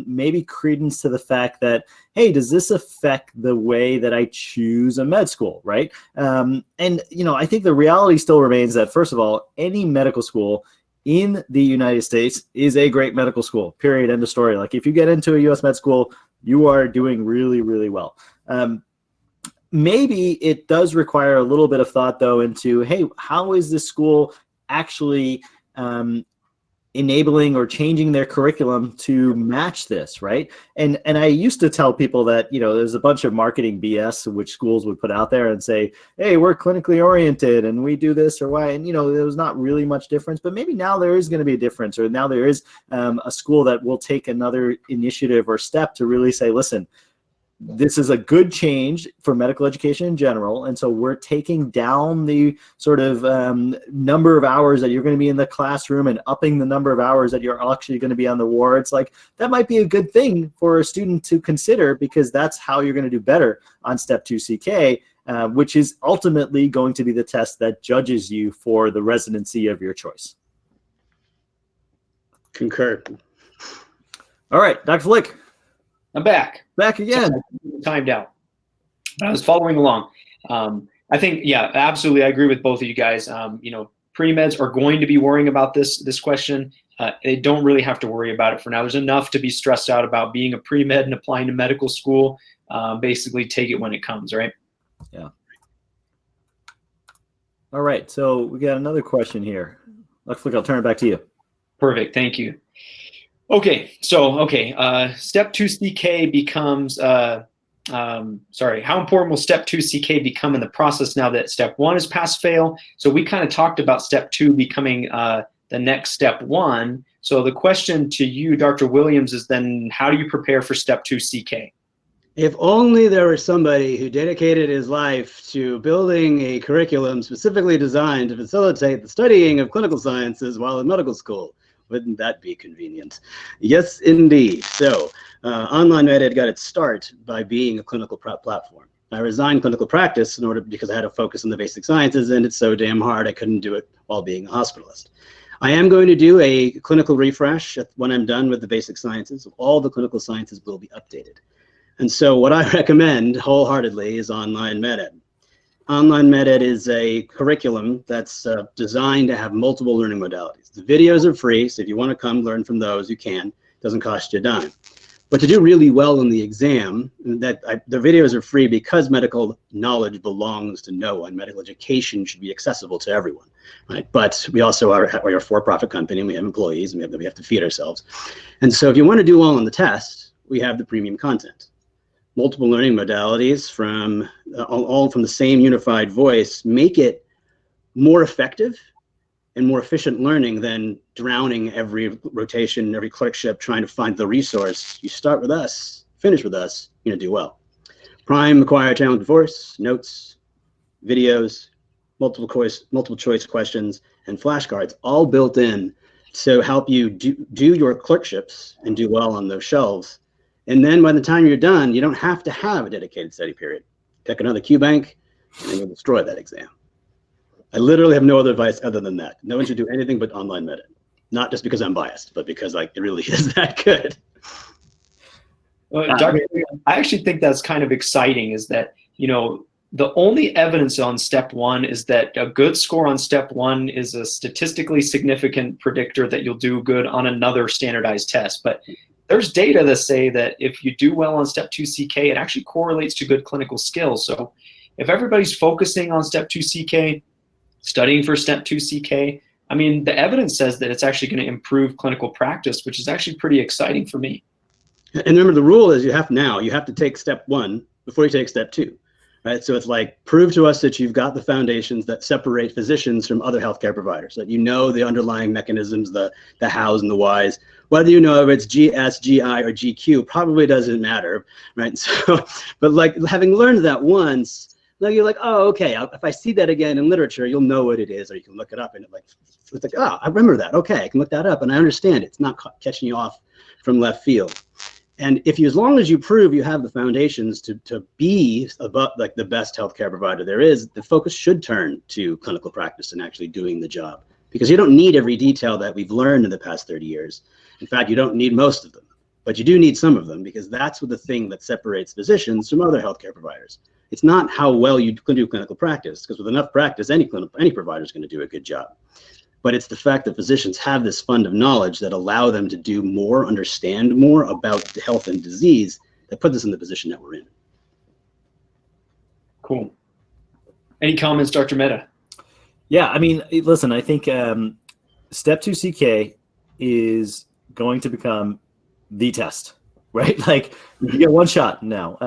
maybe credence to the fact that, hey, does this affect the way that I choose a med school, right? And, I think the reality still remains that, first of all, any medical school in the United States is a great medical school, period, end of story. Like, if you get into a US med school, you are doing really, really well. Maybe it does require a little bit of thought, though, into, hey, how is this school actually enabling or changing their curriculum to match this, right? And I used to tell people that, there's a bunch of marketing BS which schools would put out there and say, hey, we're clinically oriented and we do this or why. And, there was not really much difference, but maybe now there is going to be a difference, or now there is a school that will take another initiative or step to really say, listen, this is a good change for medical education in general. And so we're taking down the sort of number of hours that you're going to be in the classroom and upping the number of hours that you're actually going to be on the wards. Like, that might be a good thing for a student to consider, because that's how you're going to do better on step 2 CK, which is ultimately going to be the test that judges you for the residency of your choice. Concur. All right, Dr. Flik. I'm back. Back again. Timed out. I was following along. I think, yeah, absolutely. I agree with both of you guys. Pre-meds are going to be worrying about this question. They don't really have to worry about it for now. There's enough to be stressed out about being a pre-med and applying to medical school. Basically, take it when it comes, right? Yeah. All right, so we got another question here. Looks like I'll turn it back to you. Perfect, thank you. Okay, so step 2 CK becomes, how important will step 2 CK become in the process now that step 1 is pass-fail? So we kind of talked about step 2 becoming the next step 1. So the question to you, Dr. Williams, is then how do you prepare for step 2 CK? If only there was somebody who dedicated his life to building a curriculum specifically designed to facilitate the studying of clinical sciences while in medical school. Wouldn't that be convenient? Yes, indeed. So OnlineMedEd got its start by being a clinical prep platform. I resigned clinical practice because I had to focus on the basic sciences, and it's so damn hard I couldn't do it while being a hospitalist. I am going to do a clinical refresh when I'm done with the basic sciences. All the clinical sciences will be updated. And so what I recommend wholeheartedly is OnlineMedEd. OnlineMedEd is a curriculum that's designed to have multiple learning modalities. The videos are free, so if you want to come learn from those, you can. It doesn't cost you a dime. But to do really well in the exam, the videos are free because medical knowledge belongs to no one. Medical education should be accessible to everyone, right? But we also we're a for-profit company, and we have employees, and we have to feed ourselves. And so if you want to do well on the test, we have the premium content. Multiple learning modalities from all from the same unified voice make it more effective and more efficient learning than drowning every rotation, every clerkship, trying to find the resource. You start with us, finish with us, you're gonna do well. Prime acquire talent divorce, notes, videos, multiple choice questions, and flashcards, all built in to help you do your clerkships and do well on those shelves. And then by the time you're done, you don't have to have a dedicated study period. Pick another QBank, and then you'll destroy that exam. I literally have no other advice other than that. No one should do anything but OnlineMedEd. Not just because I'm biased, but because it really is that good. Well, Dr. I actually think that's kind of exciting, is that, the only evidence on step 1 is that a good score on step 1 is a statistically significant predictor that you'll do good on another standardized test. But there's data that say that if you do well on step 2 CK, it actually correlates to good clinical skills. So if everybody's focusing on step 2 CK, studying for step 2 CK, I mean, the evidence says that it's actually going to improve clinical practice, which is actually pretty exciting for me. And remember, the rule is you have to take step 1 before you take step 2. Right? So it's like, prove to us that you've got the foundations that separate physicians from other healthcare providers, that you know the underlying mechanisms, the hows and the whys. Whether you know if it's GS, GI, or GQ probably doesn't matter, right? So, but like having learned that once, now you're like, oh, okay, if I see that again in literature, you'll know what it is, or you can look it up, and it's like, oh, I remember that. Okay, I can look that up, and I understand it. It's not catching you off from left field. And as long as you prove you have the foundations to be above, like the best healthcare provider there is, the focus should turn to clinical practice and actually doing the job. Because you don't need every detail that we've learned in the past 30 years. In fact, you don't need most of them, but you do need some of them, because that's the thing that separates physicians from other healthcare providers. It's not how well you can do clinical practice, because with enough practice, any provider is going to do a good job. But it's the fact that physicians have this fund of knowledge that allow them to do more, understand more about health and disease, that puts us in the position that we're in. Cool. Any comments, Dr. Mehta? Yeah, I mean, listen, I think step 2 CK is going to become the test, right? Like, you get one shot now.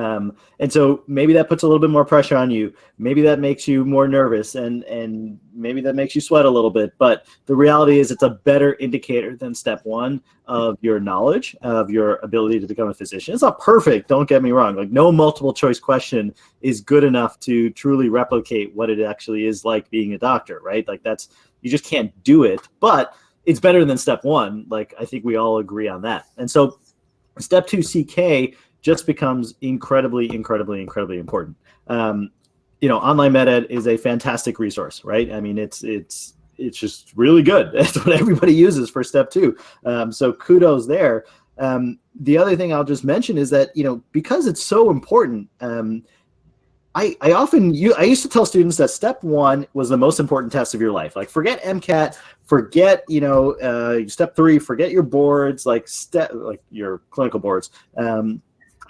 And so maybe that puts a little bit more pressure on you. Maybe that makes you more nervous, and maybe that makes you sweat a little bit. But the reality is it's a better indicator than step 1 of your knowledge, of your ability to become a physician. It's not perfect, don't get me wrong. Like, no multiple choice question is good enough to truly replicate what it actually is like being a doctor, right? Like, you just can't do it. But it's better than step 1. Like, I think we all agree on that. And so step 2 CK just becomes incredibly, incredibly, incredibly important. OnlineMedEd is a fantastic resource, right? I mean, it's it's just really good. That's what everybody uses for step 2. So kudos there. The other thing I'll just mention is that, because it's so important, I used to tell students that step 1 was the most important test of your life. Like, forget MCAT, forget, step 3, forget your boards, like your clinical boards.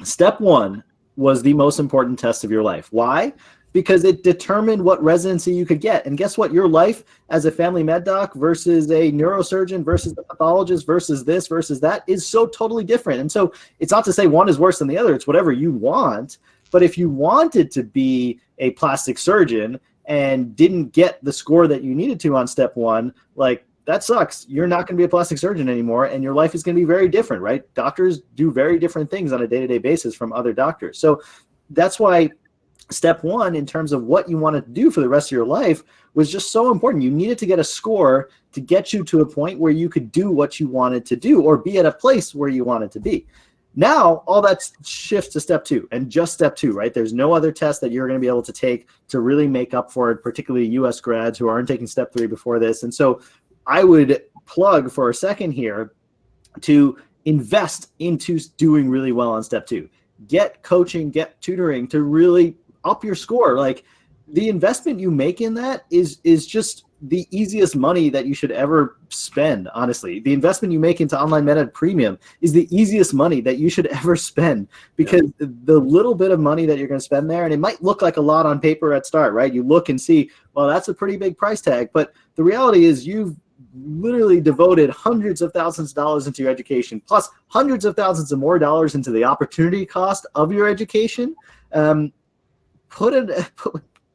Step 1 was the most important test of your life. Why? Because it determined what residency you could get. And guess what? Your life as a family med doc versus a neurosurgeon versus a pathologist versus this versus that is so totally different. And so it's not to say one is worse than the other. It's whatever you want. But if you wanted to be a plastic surgeon and didn't get the score that you needed to on step 1, like, that sucks. You're not going to be a plastic surgeon anymore, and your life is going to be very different, right? Doctors do very different things on a day-to-day basis from other doctors. So that's why step 1, in terms of what you wanted to do for the rest of your life, was just so important. You needed to get a score to get you to a point where you could do what you wanted to do or be at a place where you wanted to be. Now, all that shifts to step 2, and just step 2, right? There's no other test that you're going to be able to take to really make up for it, particularly U.S. grads who aren't taking step 3 before this. And so I would plug for a second here to invest into doing really well on step 2. Get coaching, get tutoring to really up your score. Like, the investment you make in that is just the easiest money that you should ever spend, honestly. The investment you make into OnlineMedEd Premium is the easiest money that you should ever spend, because the little bit of money that you're going to spend there, and it might look like a lot on paper at start, right? You look and see, well, that's a pretty big price tag, but the reality is you've literally devoted hundreds of thousands of dollars into your education, plus hundreds of thousands of more dollars into the opportunity cost of your education.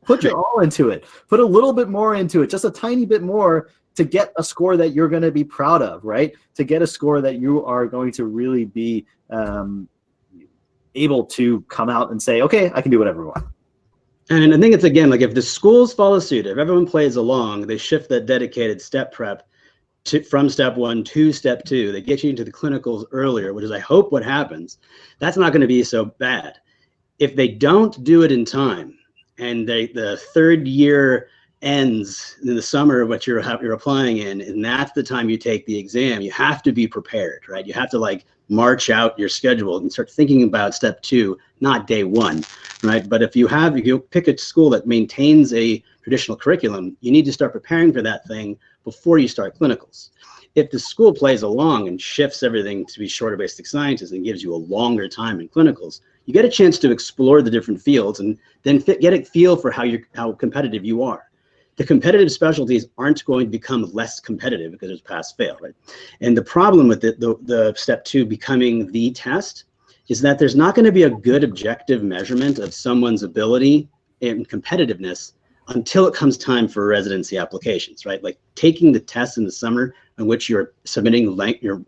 Put your all into it. Put a little bit more into it, just a tiny bit more, to get a score that you're going to be proud of, right? To get a score that you are going to really be able to come out and say, okay, I can do whatever I want. And I think it's, again, like, if the schools follow suit, if everyone plays along, they shift that dedicated step prep from step 1 to step 2, they get you into the clinicals earlier, which is, I hope, what happens. That's not going to be so bad. If they don't do it in time, and the third year ends in the summer of what you're applying in, and that's the time you take the exam, you have to be prepared, right? You have to, like, march out your schedule and start thinking about step 2, not day 1, right? But if you pick a school that maintains a traditional curriculum, you need to start preparing for that thing before you start clinicals. If the school plays along and shifts everything to be shorter basic sciences and gives you a longer time in clinicals, you get a chance to explore the different fields and then get a feel for how competitive you are. The competitive specialties aren't going to become less competitive because it's pass-fail, right? And the problem with the step 2 becoming the test is that there's not going to be a good objective measurement of someone's ability and competitiveness until it comes time for residency applications, right? Like, taking the test in the summer in which you're submitting your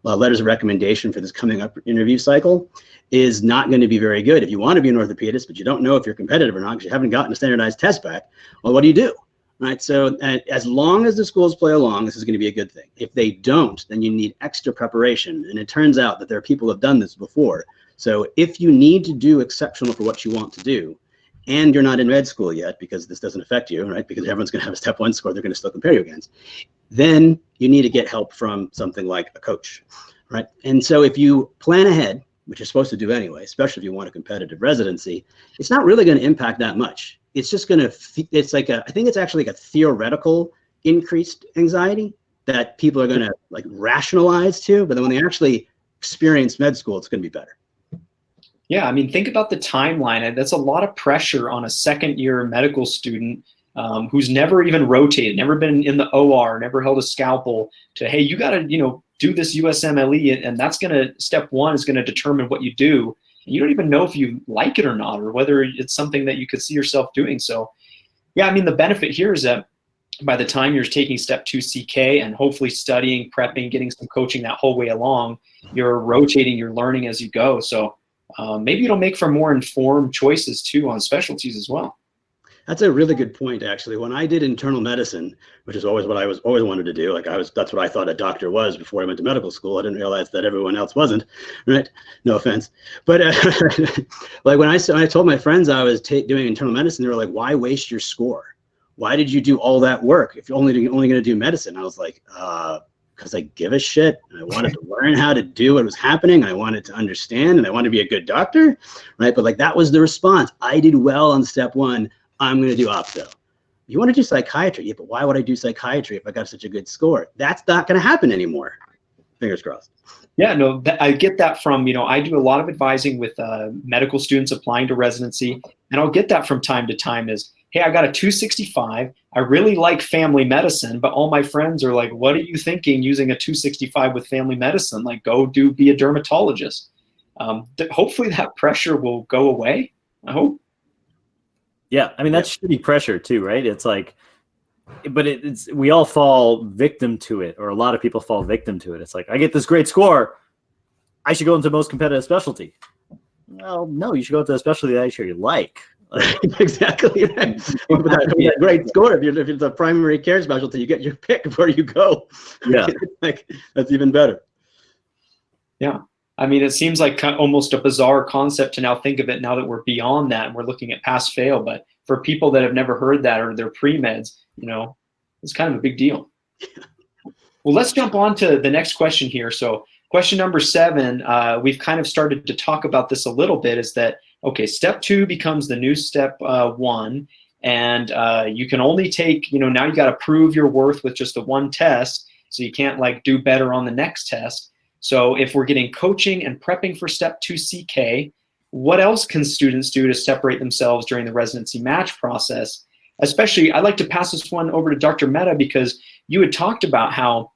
letters of recommendation for this coming up interview cycle is not going to be very good. If you want to be an orthopedist, but you don't know if you're competitive or not because you haven't gotten a standardized test back, well, what do you do? Right. So as long as the schools play along, this is going to be a good thing. If they don't, then you need extra preparation. And it turns out that there are people who have done this before. So if you need to do exceptional for what you want to do, and you're not in med school yet, because this doesn't affect you, right? Because everyone's going to have a step 1 score they're going to still compare you against, then you need to get help from something like a coach, right? And so if you plan ahead, which you're supposed to do anyway, especially if you want a competitive residency, it's not really going to impact that much. It's just going to, it's like I think it's actually like a theoretical increased anxiety that people are going to, like, rationalize to, but then when they actually experience med school, it's going to be better. Yeah, I mean, think about the timeline. That's a lot of pressure on a second-year medical student who's never even rotated, never been in the OR, never held a scalpel, to, hey, you got to, do this USMLE, and that's going to, step 1 is going to determine what you do. And you don't even know if you like it or not, or whether it's something that you could see yourself doing. So, yeah, I mean, the benefit here is that by the time you're taking step 2 CK and hopefully studying, prepping, getting some coaching that whole way along, you're rotating, you're learning as you go. So maybe it'll make for more informed choices too on specialties as well. That's a really good point, actually. When I did internal medicine, which is always what I always wanted to do, that's what I thought a doctor was before I went to medical school. I didn't realize that everyone else wasn't, right? No offense. But like when I told my friends I was doing internal medicine, they were like, why waste your score? why did you do all that work if you're only going to do medicine? I was like, because I give a shit. I wanted to learn how to do what was happening. I wanted to understand, and I wanted to be a good doctor, right? But like, that was the response. I did well on step 1. I'm going to do opto. You want to do psychiatry? Yeah, but why would I do psychiatry if I got such a good score? That's not going to happen anymore. Fingers crossed. Yeah, no, I get that from, I do a lot of advising with medical students applying to residency, and I'll get that from time to time is, hey, I got a 265. I really like family medicine, but all my friends are like, what are you thinking using a 265 with family medicine? Like, go be a dermatologist. Hopefully that pressure will go away, I hope. Yeah, I mean, that's shitty pressure too, right? It's like, but we all fall victim to it, or a lot of people fall victim to it. It's like, I get this great score, I should go into the most competitive specialty. Well, no, you should go into a specialty that you like. Exactly. Right. With that great score, if it's a primary care specialty, you get your pick of where you go. Yeah, like, that's even better. Yeah. I mean, it seems like almost a bizarre concept to now think of it now that we're beyond that and we're looking at pass fail. But for people that have never heard that, or they're pre-meds, it's kind of a big deal. Well, let's jump on to the next question here. So question number 7, we've kind of started to talk about this a little bit, is that, okay, step 2 becomes the new step 1, and you can only take, now you got to prove your worth with just the one test, so you can't like do better on the next test. So if we're getting coaching and prepping for step 2 CK, what else can students do to separate themselves during the residency match process? Especially, I'd like to pass this one over to Dr. Mehta, because you had talked about how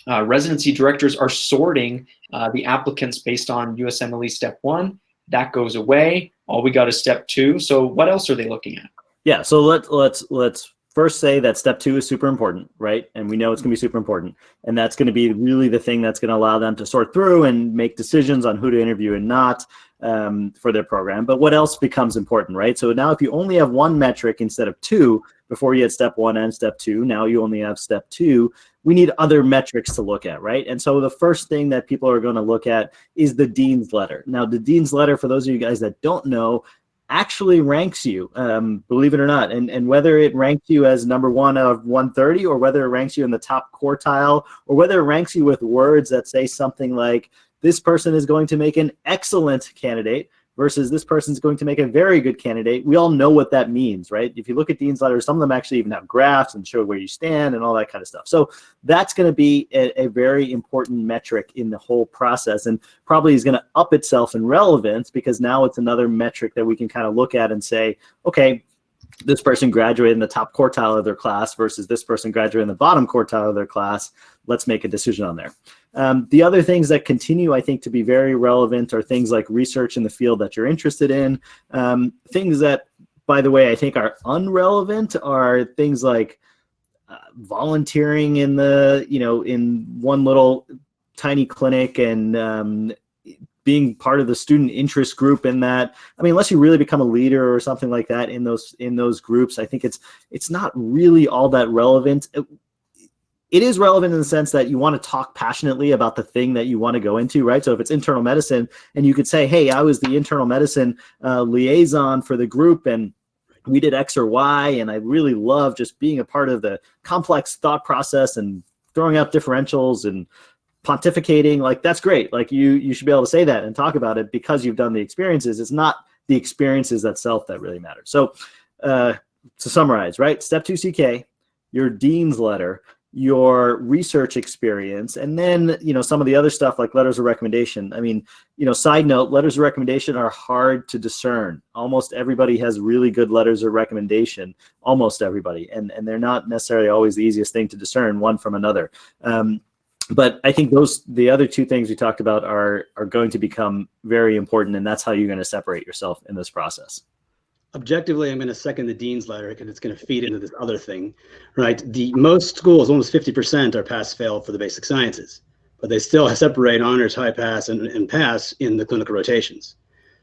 residency directors are sorting the applicants based on USMLE Step 1. That goes away. All we got is Step 2. So what else are they looking at? Yeah, so let's first say that Step 2 is super important, right? And we know it's going to be super important. And that's going to be really the thing that's going to allow them to sort through and make decisions on who to interview and not for their program. But what else becomes important, right? So now if you only have one metric instead of 2, before you had Step 1 and Step 2, now you only have Step 2, we need other metrics to look at, right? And so the first thing that people are going to look at is the dean's letter. Now, the dean's letter, for those of you guys that don't know, actually ranks you, believe it or not, and whether it ranks you as number 1 out of 130, or whether it ranks you in the top quartile, or whether it ranks you with words that say something like, this person is going to make an excellent candidate versus this person's going to make a very good candidate. We all know what that means, right? If you look at dean's letters, some of them actually even have graphs and show where you stand and all that kind of stuff. So that's going to be a very important metric in the whole process, and probably is going to up itself in relevance, because now it's another metric that we can kind of look at and say, okay, this person graduated in the top quartile of their class versus this person graduated in the bottom quartile of their class. Let's make a decision on there. The other things that continue, I think, to be very relevant are things like research in the field that you're interested in. Things that, by the way, I think are unrelevant are things like volunteering in in one little tiny clinic, and being part of the student interest group in that. I mean, unless you really become a leader or something like that in those groups, I think it's not really all that relevant. It is relevant in the sense that you want to talk passionately about the thing that you want to go into, right? So if it's internal medicine, and you could say, hey, I was the internal medicine liaison for the group, and we did X or Y, and I really love just being a part of the complex thought process and throwing out differentials and pontificating, like, that's great. Like, you should be able to say that and talk about it because you've done the experiences. It's not the experiences itself that really matter. So to summarize, right? Step 2 CK, your dean's letter, your research experience, and then, some of the other stuff like letters of recommendation. I mean, side note, letters of recommendation are hard to discern. Almost everybody has really good letters of recommendation, almost everybody, and they're not necessarily always the easiest thing to discern one from another. But I think the other 2 things we talked about are going to become very important, and that's how you're going to separate yourself in this process. Objectively, I'm going to second the dean's letter, because it's going to feed into this other thing, right? Most schools, almost 50%, are pass-fail for the basic sciences, but they still separate honors, high pass, and pass in the clinical rotations.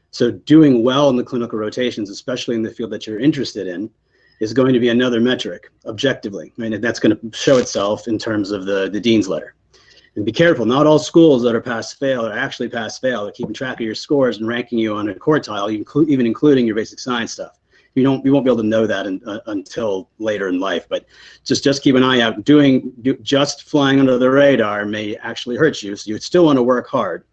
So doing well in the clinical rotations, especially in the field that you're interested in, is going to be another metric, objectively. I mean, that's going to show itself in terms of the dean's letter. And be careful, not all schools that are pass-fail are actually pass-fail. They're keeping track of your scores and ranking you on a quartile, even including your basic science stuff. we won't be able to know that until later in life. But just keep an eye out. Just flying under the radar may actually hurt you, so you still want to work hard.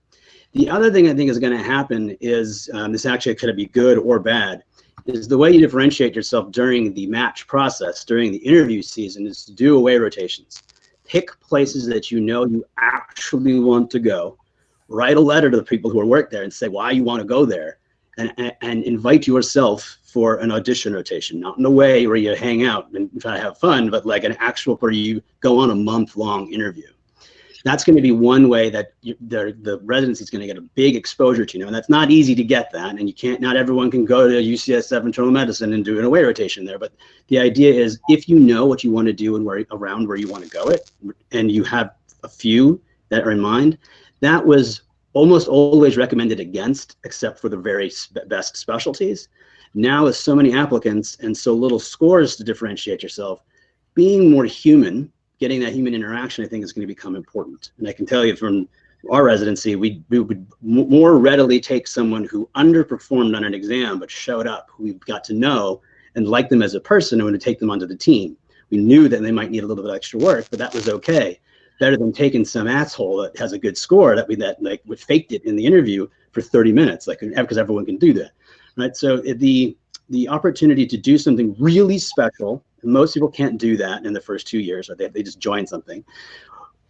The other thing I think is going to happen is, this actually could be good or bad, is the way you differentiate yourself during the match process, during the interview season, is to do away rotations. Pick places that you know you actually want to go. Write a letter to the people who work there and say why you want to go there, and invite yourself for an audition rotation. Not in a way where you hang out and try to have fun, but like an actual where you go on a month-long interview. That's going to be one way that the residency is going to get a big exposure to, and that's not easy to get that. And not everyone can go to UCSF internal medicine and do an away rotation there. But the idea is, if you know what you want to do and around where you want to go and you have a few that are in mind, that was almost always recommended against, except for the very best specialties. Now, with so many applicants and so little scores to differentiate yourself, being more human, getting that human interaction, I think, is going to become important. And I can tell you from our residency, we would more readily take someone who underperformed on an exam but showed up, who we got to know and liked them as a person, and would take them onto the team. We knew that they might need a little bit of extra work, but that was okay. Better than taking some asshole that has a good score that faked it in the interview for 30 minutes, because everyone can do that, right? So the opportunity to do something really special, and most people can't do that in the first 2 years, or they just join something,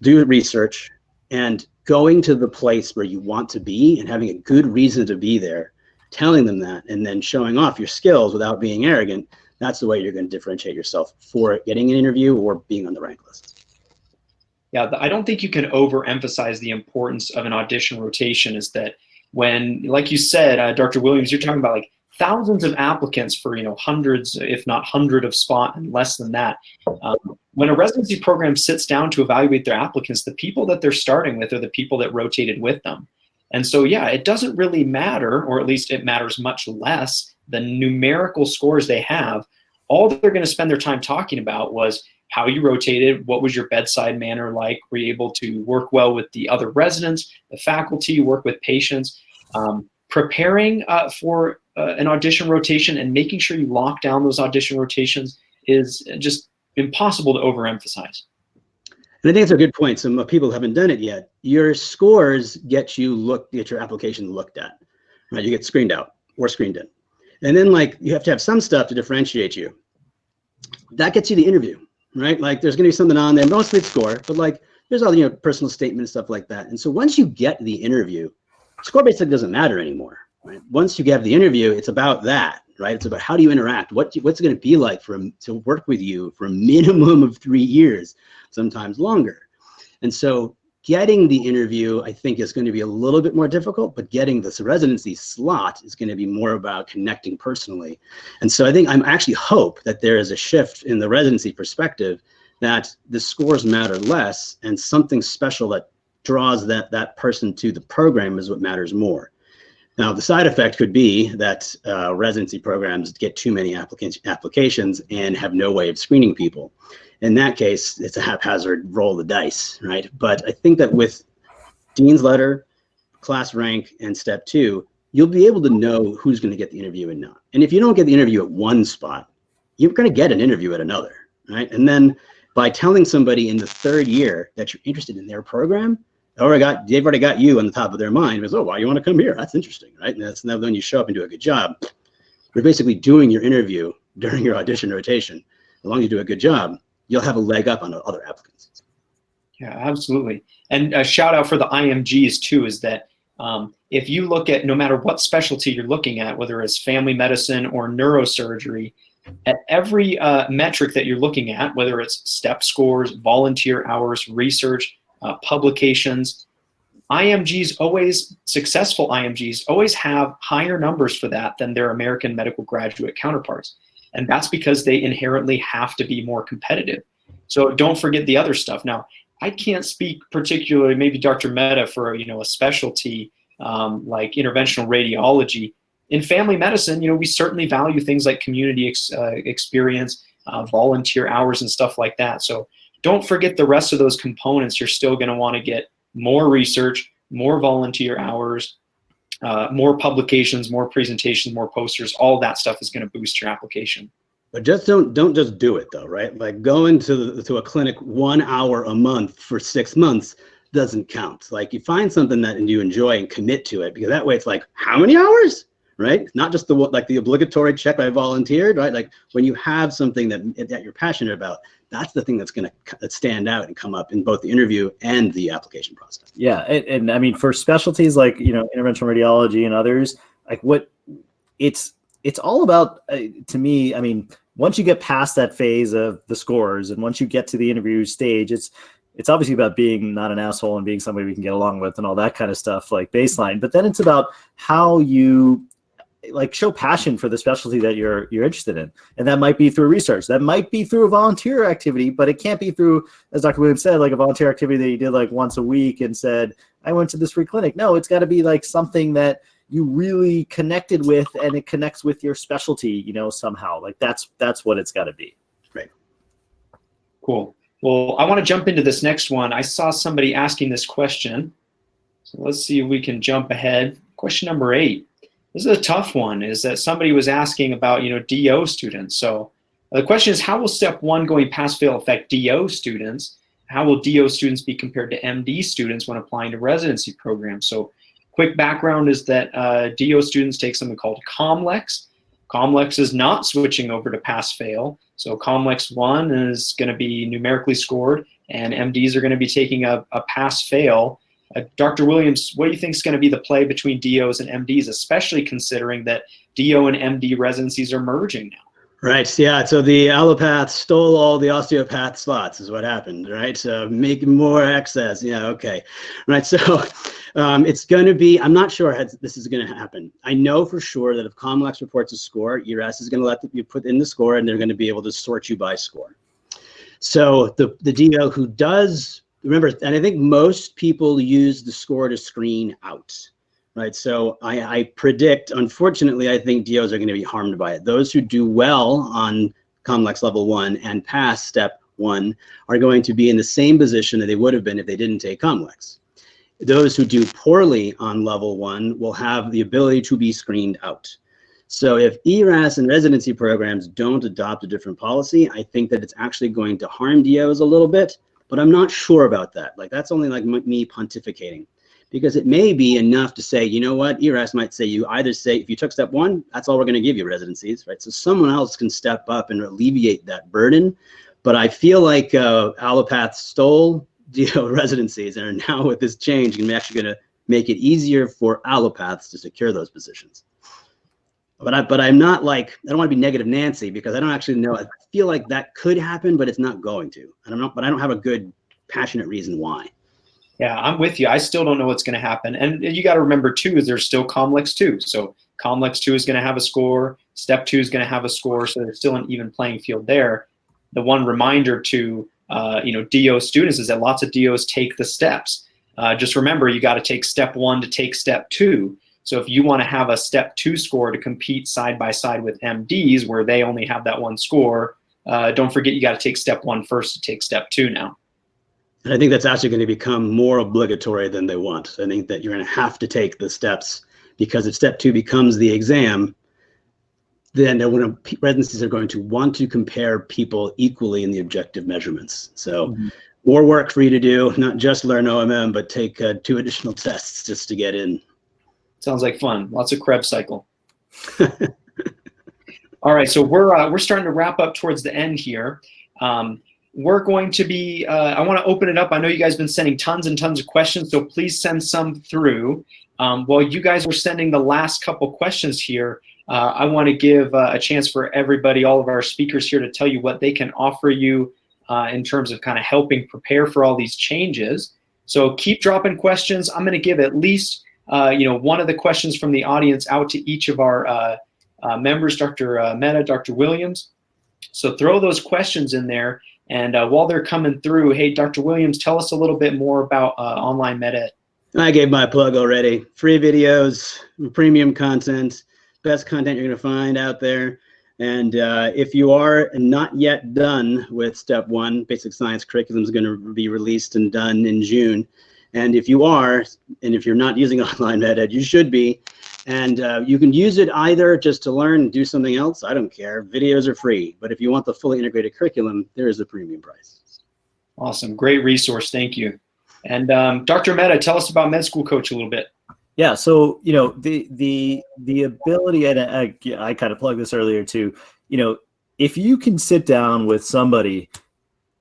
do research, and going to the place where you want to be and having a good reason to be there, telling them that, and then showing off your skills without being arrogant. That's the way you're going to differentiate yourself for getting an interview or being on the rank list. Yeah, I don't think you can overemphasize the importance of an audition rotation. Is that when, like you said, Dr. Williams, you're talking about like thousands of applicants for, hundreds, if not hundred of spot and less than that. When a residency program sits down to evaluate their applicants, the people that they're starting with are the people that rotated with them. And so, yeah, it doesn't really matter, or at least it matters much less, the numerical scores they have. All they're going to spend their time talking about was how you rotated, what was your bedside manner like, were you able to work well with the other residents, the faculty, work with patients. Preparing for an audition rotation and making sure you lock down those audition rotations is just impossible to overemphasize. And I think it's a good point. Some people haven't done it yet. Your scores get your application looked at, right? You get screened out or screened in. And then you have to have some stuff to differentiate you. That gets you the interview, right? There's going to be something on there, mostly it's score, but there's all, personal statements, stuff like that. And so once you get the interview, score basically doesn't matter anymore, right? Once you get the interview, it's about that, right? It's about how do you interact? What's it going to be like to work with you for a minimum of 3 years, sometimes longer. And so getting the interview, I think, is going to be a little bit more difficult, but getting this residency slot is going to be more about connecting personally. And so I actually hope that there is a shift in the residency perspective, that the scores matter less, and something special that draws that person to the program is what matters more. Now, the side effect could be that residency programs get too many applications and have no way of screening people. In that case, it's a haphazard roll of the dice, right? But I think that with Dean's letter, class rank, and step 2, you'll be able to know who's going to get the interview and not. And if you don't get the interview at one spot, you're going to get an interview at another, right? And then by telling somebody in the 3rd year that you're interested in their program, they've already got you on the top of their mind. Because, why you want to come here? That's interesting, right? And that's now when you show up and do a good job. You're basically doing your interview during your audition rotation. As long as you do a good job, you'll have a leg up on other applicants. Yeah, absolutely. And a shout out for the IMGs too, is that if you look at, no matter what specialty you're looking at, whether it's family medicine or neurosurgery, at every metric that you're looking at, whether it's step scores, volunteer hours, research, publications, successful IMGs always have higher numbers for that than their American medical graduate counterparts. And that's because they inherently have to be more competitive. So don't forget the other stuff. Now, I can't speak particularly, maybe Dr. Mehta, for a specialty like interventional radiology. In family medicine, we certainly value things like community experience, volunteer hours, and stuff like that. So don't forget the rest of those components. You're still going to want to get more research, more volunteer hours, more publications, more presentations, more posters, all that stuff is going to boost your application. But just don't just do it though, right? Like going to a clinic 1 hour a month for 6 months doesn't count. Like you find something that you enjoy and commit to it, because that way it's like, how many hours, right? Not just the obligatory check I volunteered, right? Like when you have something that you're passionate about, that's the thing that's going to stand out and come up in both the interview and the application process. Yeah, and I mean, for specialties like, interventional radiology and others, like it's all about, to me, I mean, once you get past that phase of the scores and once you get to the interview stage, it's obviously about being not an asshole and being somebody we can get along with and all that kind of stuff, like baseline. But then it's about how you like show passion for the specialty that you're interested in. And that might be through research. That might be through a volunteer activity, but it can't be through, as Dr. Williams said, like a volunteer activity that you did like once a week and said, I went to this free clinic. No, it's got to be like something that you really connected with and it connects with your specialty, somehow. Like that's what it's got to be. Right. Cool. Well, I want to jump into this next one. I saw somebody asking this question. So let's see if we can jump ahead. Question number 8. This is a tough one, is that somebody was asking about, DO students. So the question is, how will step 1 going pass-fail affect DO students? How will DO students be compared to MD students when applying to residency programs? So quick background is that DO students take something called COMLEX. COMLEX is not switching over to pass-fail. So COMLEX 1 is going to be numerically scored, and MDs are going to be taking a pass-fail. Dr. Williams, what do you think is going to be the play between DOs and MDs, especially considering that DO and MD residencies are merging now? Right. Yeah. So the allopaths stole all the osteopath slots is what happened. Right. So making more access. Yeah. Okay. Right. So it's going to be, I'm not sure how this is going to happen. I know for sure that if COMLEX reports a score, ERAS is going to let you put in the score and they're going to be able to sort you by score. So the DO who does, remember, and I think most people use the score to screen out. Right, so I predict, unfortunately, I think DOs are going to be harmed by it. Those who do well on COMLEX level 1 and pass step 1 are going to be in the same position that they would have been if they didn't take COMLEX. Those who do poorly on level 1 will have the ability to be screened out. So if ERAS and residency programs don't adopt a different policy, I think that it's actually going to harm DOs a little bit, but I'm not sure about that. Like that's only like me pontificating. Because it may be enough to say, you know what, ERAS might say, you either say, if you took step 1, that's all we're going to give you, residencies, right? So someone else can step up and alleviate that burden. But I feel like allopaths stole DO residencies and are now with this change and actually going to make it easier for allopaths to secure those positions. But I'm not like, I don't want to be negative Nancy because I don't actually know. I feel like that could happen, but it's not going to. But I don't have a good, passionate reason why. Yeah, I'm with you. I still don't know what's going to happen. And you got to remember, too, is there's still COMLEX 2. So COMLEX 2 is going to have a score. Step 2 is going to have a score. So there's still an even playing field there. The one reminder to, DO students is that lots of DOs take the steps. Just remember, you got to take step 1 to take step 2. So if you want to have a step 2 score to compete side by side with MDs where they only have that one score, don't forget you got to take step 1 first to take step 2 now. And I think that's actually going to become more obligatory than they want. I think that you're going to have to take the steps because if step 2 becomes the exam, then residencies are going to want to compare people equally in the objective measurements. So more work for you to do, not just learn OMM, but take 2 additional tests just to get in. Sounds like fun. Lots of Krebs cycle. All right, so we're starting to wrap up towards the end here. We're going to be, I want to open it up. I know you guys have been sending tons and tons of questions, so please send some through. While you guys were sending the last couple questions here, I want to give a chance for everybody, all of our speakers here, to tell you what they can offer you in terms of kind of helping prepare for all these changes. So keep dropping questions. I'm going to give at least one of the questions from the audience out to each of our members, Dr. Mehta, Dr. Williams. So throw those questions in there. And while they're coming through, hey, Dr. Williams, tell us a little bit more about OnlineMedEd. I gave my plug already. Free videos, premium content, best content you're going to find out there. And if you are not yet done with step 1, basic science curriculum is going to be released and done in June. And if you are, and if you're not using OnlineMedEd, you should be. And you can use it either just to learn and do something else. I don't care. Videos are free. But if you want the fully integrated curriculum, there is a premium price. Awesome. Great resource. Thank you. And Dr. Mehta, tell us about MedSchoolCoach a little bit. Yeah, so the ability, and I kind of plugged this earlier too. If you can sit down with somebody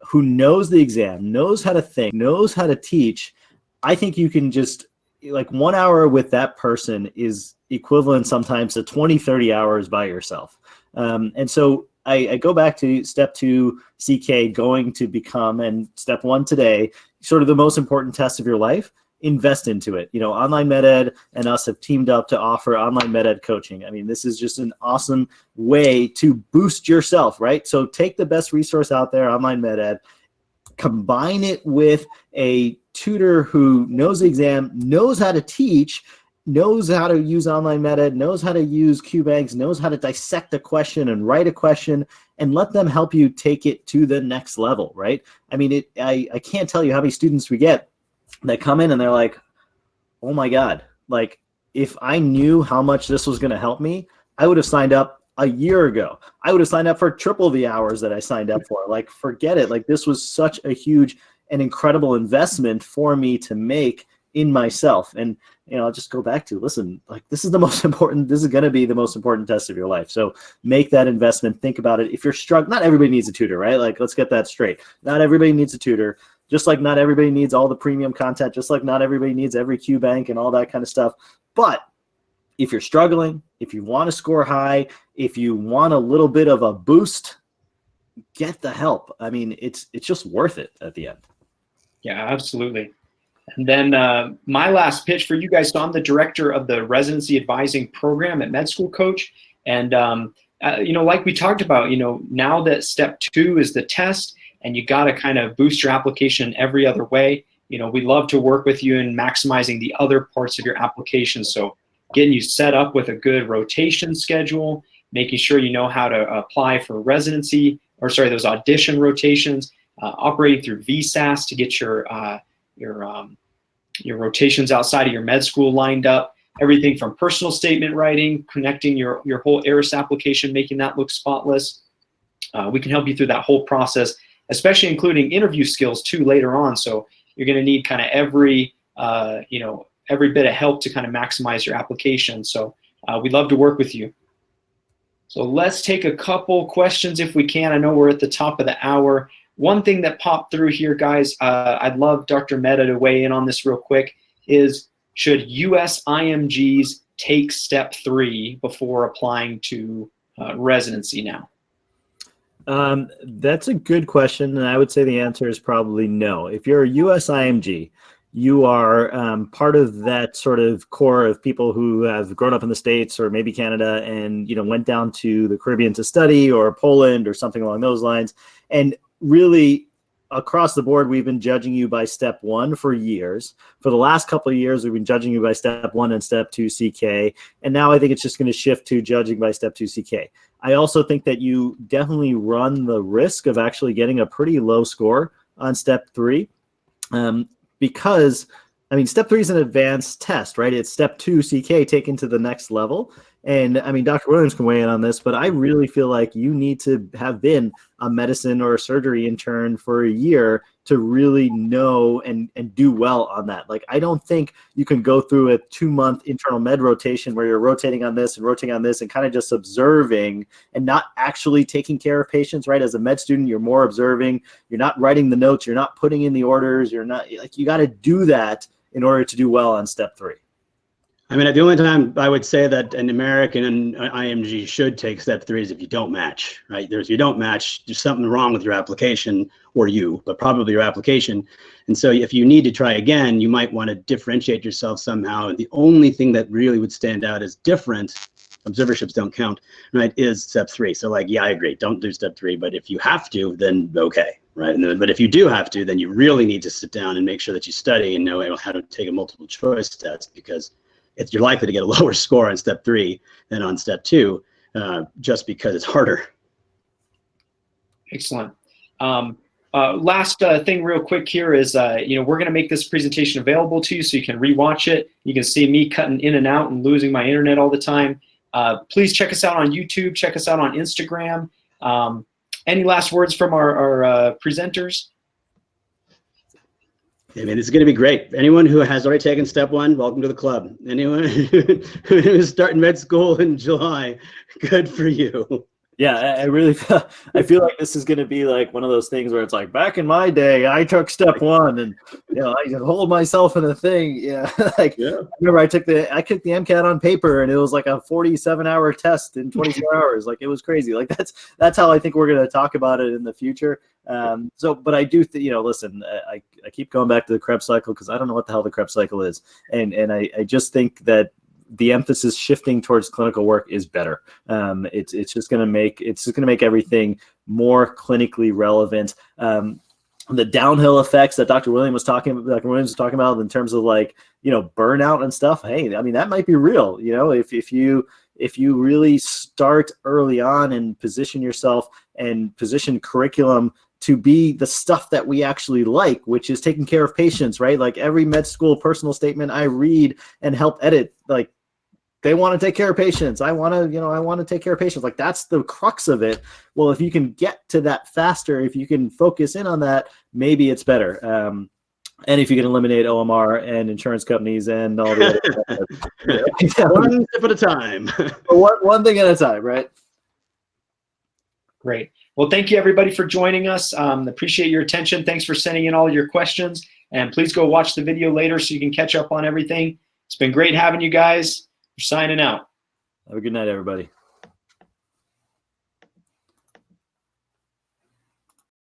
who knows the exam, knows how to think, knows how to teach, I think you can just, like, 1 hour with that person is equivalent sometimes to 20, 30 hours by yourself. And so I go back to step 2 CK, going to become, and step 1 today, sort of the most important test of your life. Invest into it. OnlineMedEd and us have teamed up to offer OnlineMedEd coaching. I mean, this is just an awesome way to boost yourself, right? So take the best resource out there, OnlineMedEd, combine it with a tutor who knows the exam, knows how to teach, knows how to use OnlineMedEd, knows how to use QBanks, knows how to dissect a question and write a question, and let them help you take it to the next level, right? I mean, I can't tell you how many students we get that come in and they're like, oh my God, like, if I knew how much this was going to help me, I would have signed up a year ago. I would have signed up for triple the hours that I signed up for. Like, forget it. Like, this was such a huge and incredible investment for me to make in myself. And, I'll just go back to, listen, like, this is the most important, this is going to be the most important test of your life. So make that investment. Think about it. If you're struggling, not everybody needs a tutor, right? Like, let's get that straight. Not everybody needs a tutor. Just like not everybody needs all the premium content, just like not everybody needs every QBank and all that kind of stuff. But if you're struggling, if you want to score high, if you want a little bit of a boost, get the help. I mean, it's just worth it at the end. Yeah, absolutely. And then my last pitch for you guys. So I'm the director of the residency advising program at MedSchoolCoach. And, like we talked about, now that step 2 is the test, and you got to kind of boost your application every other way. We love to work with you in maximizing the other parts of your application. So getting you set up with a good rotation schedule, making sure you know how to apply for residency, those audition rotations, operating through VSAS to get your rotations outside of your med school lined up, everything from personal statement writing, connecting your whole ARIS application, making that look spotless. We can help you through that whole process, especially including interview skills too later on. So you're going to need kind of every bit of help to kind of maximize your application. So we'd love to work with you. So let's take a couple questions if we can. I know we're at the top of the hour. One thing that popped through here, guys, I'd love Dr. Mehta to weigh in on this real quick, is should US IMGs take step 3 before applying to residency now? That's a good question, and I would say the answer is probably no. If you're a US IMG, you are part of that sort of core of people who have grown up in the States or maybe Canada and went down to the Caribbean to study, or Poland or something along those lines. And really, across the board, we've been judging you by step 1 for years. For the last couple of years, we've been judging you by step 1 and step 2 CK. And now I think it's just going to shift to judging by step 2 CK. I also think that you definitely run the risk of actually getting a pretty low score on step 3 because, I mean, step 3 is an advanced test, right? It's step 2 CK taken to the next level. And I mean, Dr. Williams can weigh in on this, but I really feel like you need to have been a medicine or a surgery intern for a year to really know and do well on that. Like, I don't think you can go through a 2-month internal med rotation where you're rotating on this and kind of just observing and not actually taking care of patients, right? As a med student, you're more observing, you're not writing the notes, you're not putting in the orders, you're not, like, you got to do that in order to do well on step 3. I mean, the only time I would say that an American and IMG should take step 3 is if you don't match, right? If you don't match, there's something wrong with your application, or but probably your application. And so if you need to try again, you might want to differentiate yourself somehow. And the only thing that really would stand out as different, observerships don't count, right, is step 3. So like, yeah, I agree, don't do step 3, but if you have to, then okay, right? But if you do have to, then you really need to sit down and make sure that you study and know how to take a multiple choice test, because you're likely to get a lower score on step 3 than on step 2, just because it's harder. Excellent. Last thing real quick here is, we're going to make this presentation available to you so you can rewatch it. You can see me cutting in and out and losing my internet all the time. Please check us out on YouTube. Check us out on Instagram. Any last words from our presenters? I mean, it's going to be great. Anyone who has already taken step one, welcome to the club. Anyone who is starting med school in July, good for you. Yeah, I really I feel like this is going to be like one of those things where it's like, back in my day, I took step one, and I could hold myself in a thing. Yeah, I remember I took the MCAT on paper, and it was like a 47-hour test in 24 hours. Like, it was crazy. Like, that's how I think we're going to talk about it in the future. But I do listen, I keep going back to the Krebs cycle because I don't know what the hell the Krebs cycle is, and I just think that the emphasis shifting towards clinical work is better. It's just going to make everything more clinically relevant. The downhill effects that Dr. Williams was talking about in terms of burnout and stuff. Hey, I mean, that might be real. If you really start early on and position yourself and position curriculum to be the stuff that we actually like, which is taking care of patients, right? Like, every med school personal statement I read and help edit, like, they want to take care of patients. I want to take care of patients. Like, that's the crux of it. Well, if you can get to that faster, if you can focus in on that, maybe it's better. And if you can eliminate OMR and insurance companies and all the other one step at a time. one thing at a time, right? Great. Well, thank you everybody for joining us. Appreciate your attention. Thanks for sending in all your questions. And please go watch the video later so you can catch up on everything. It's been great having you guys. We're signing out. Have a good night, everybody.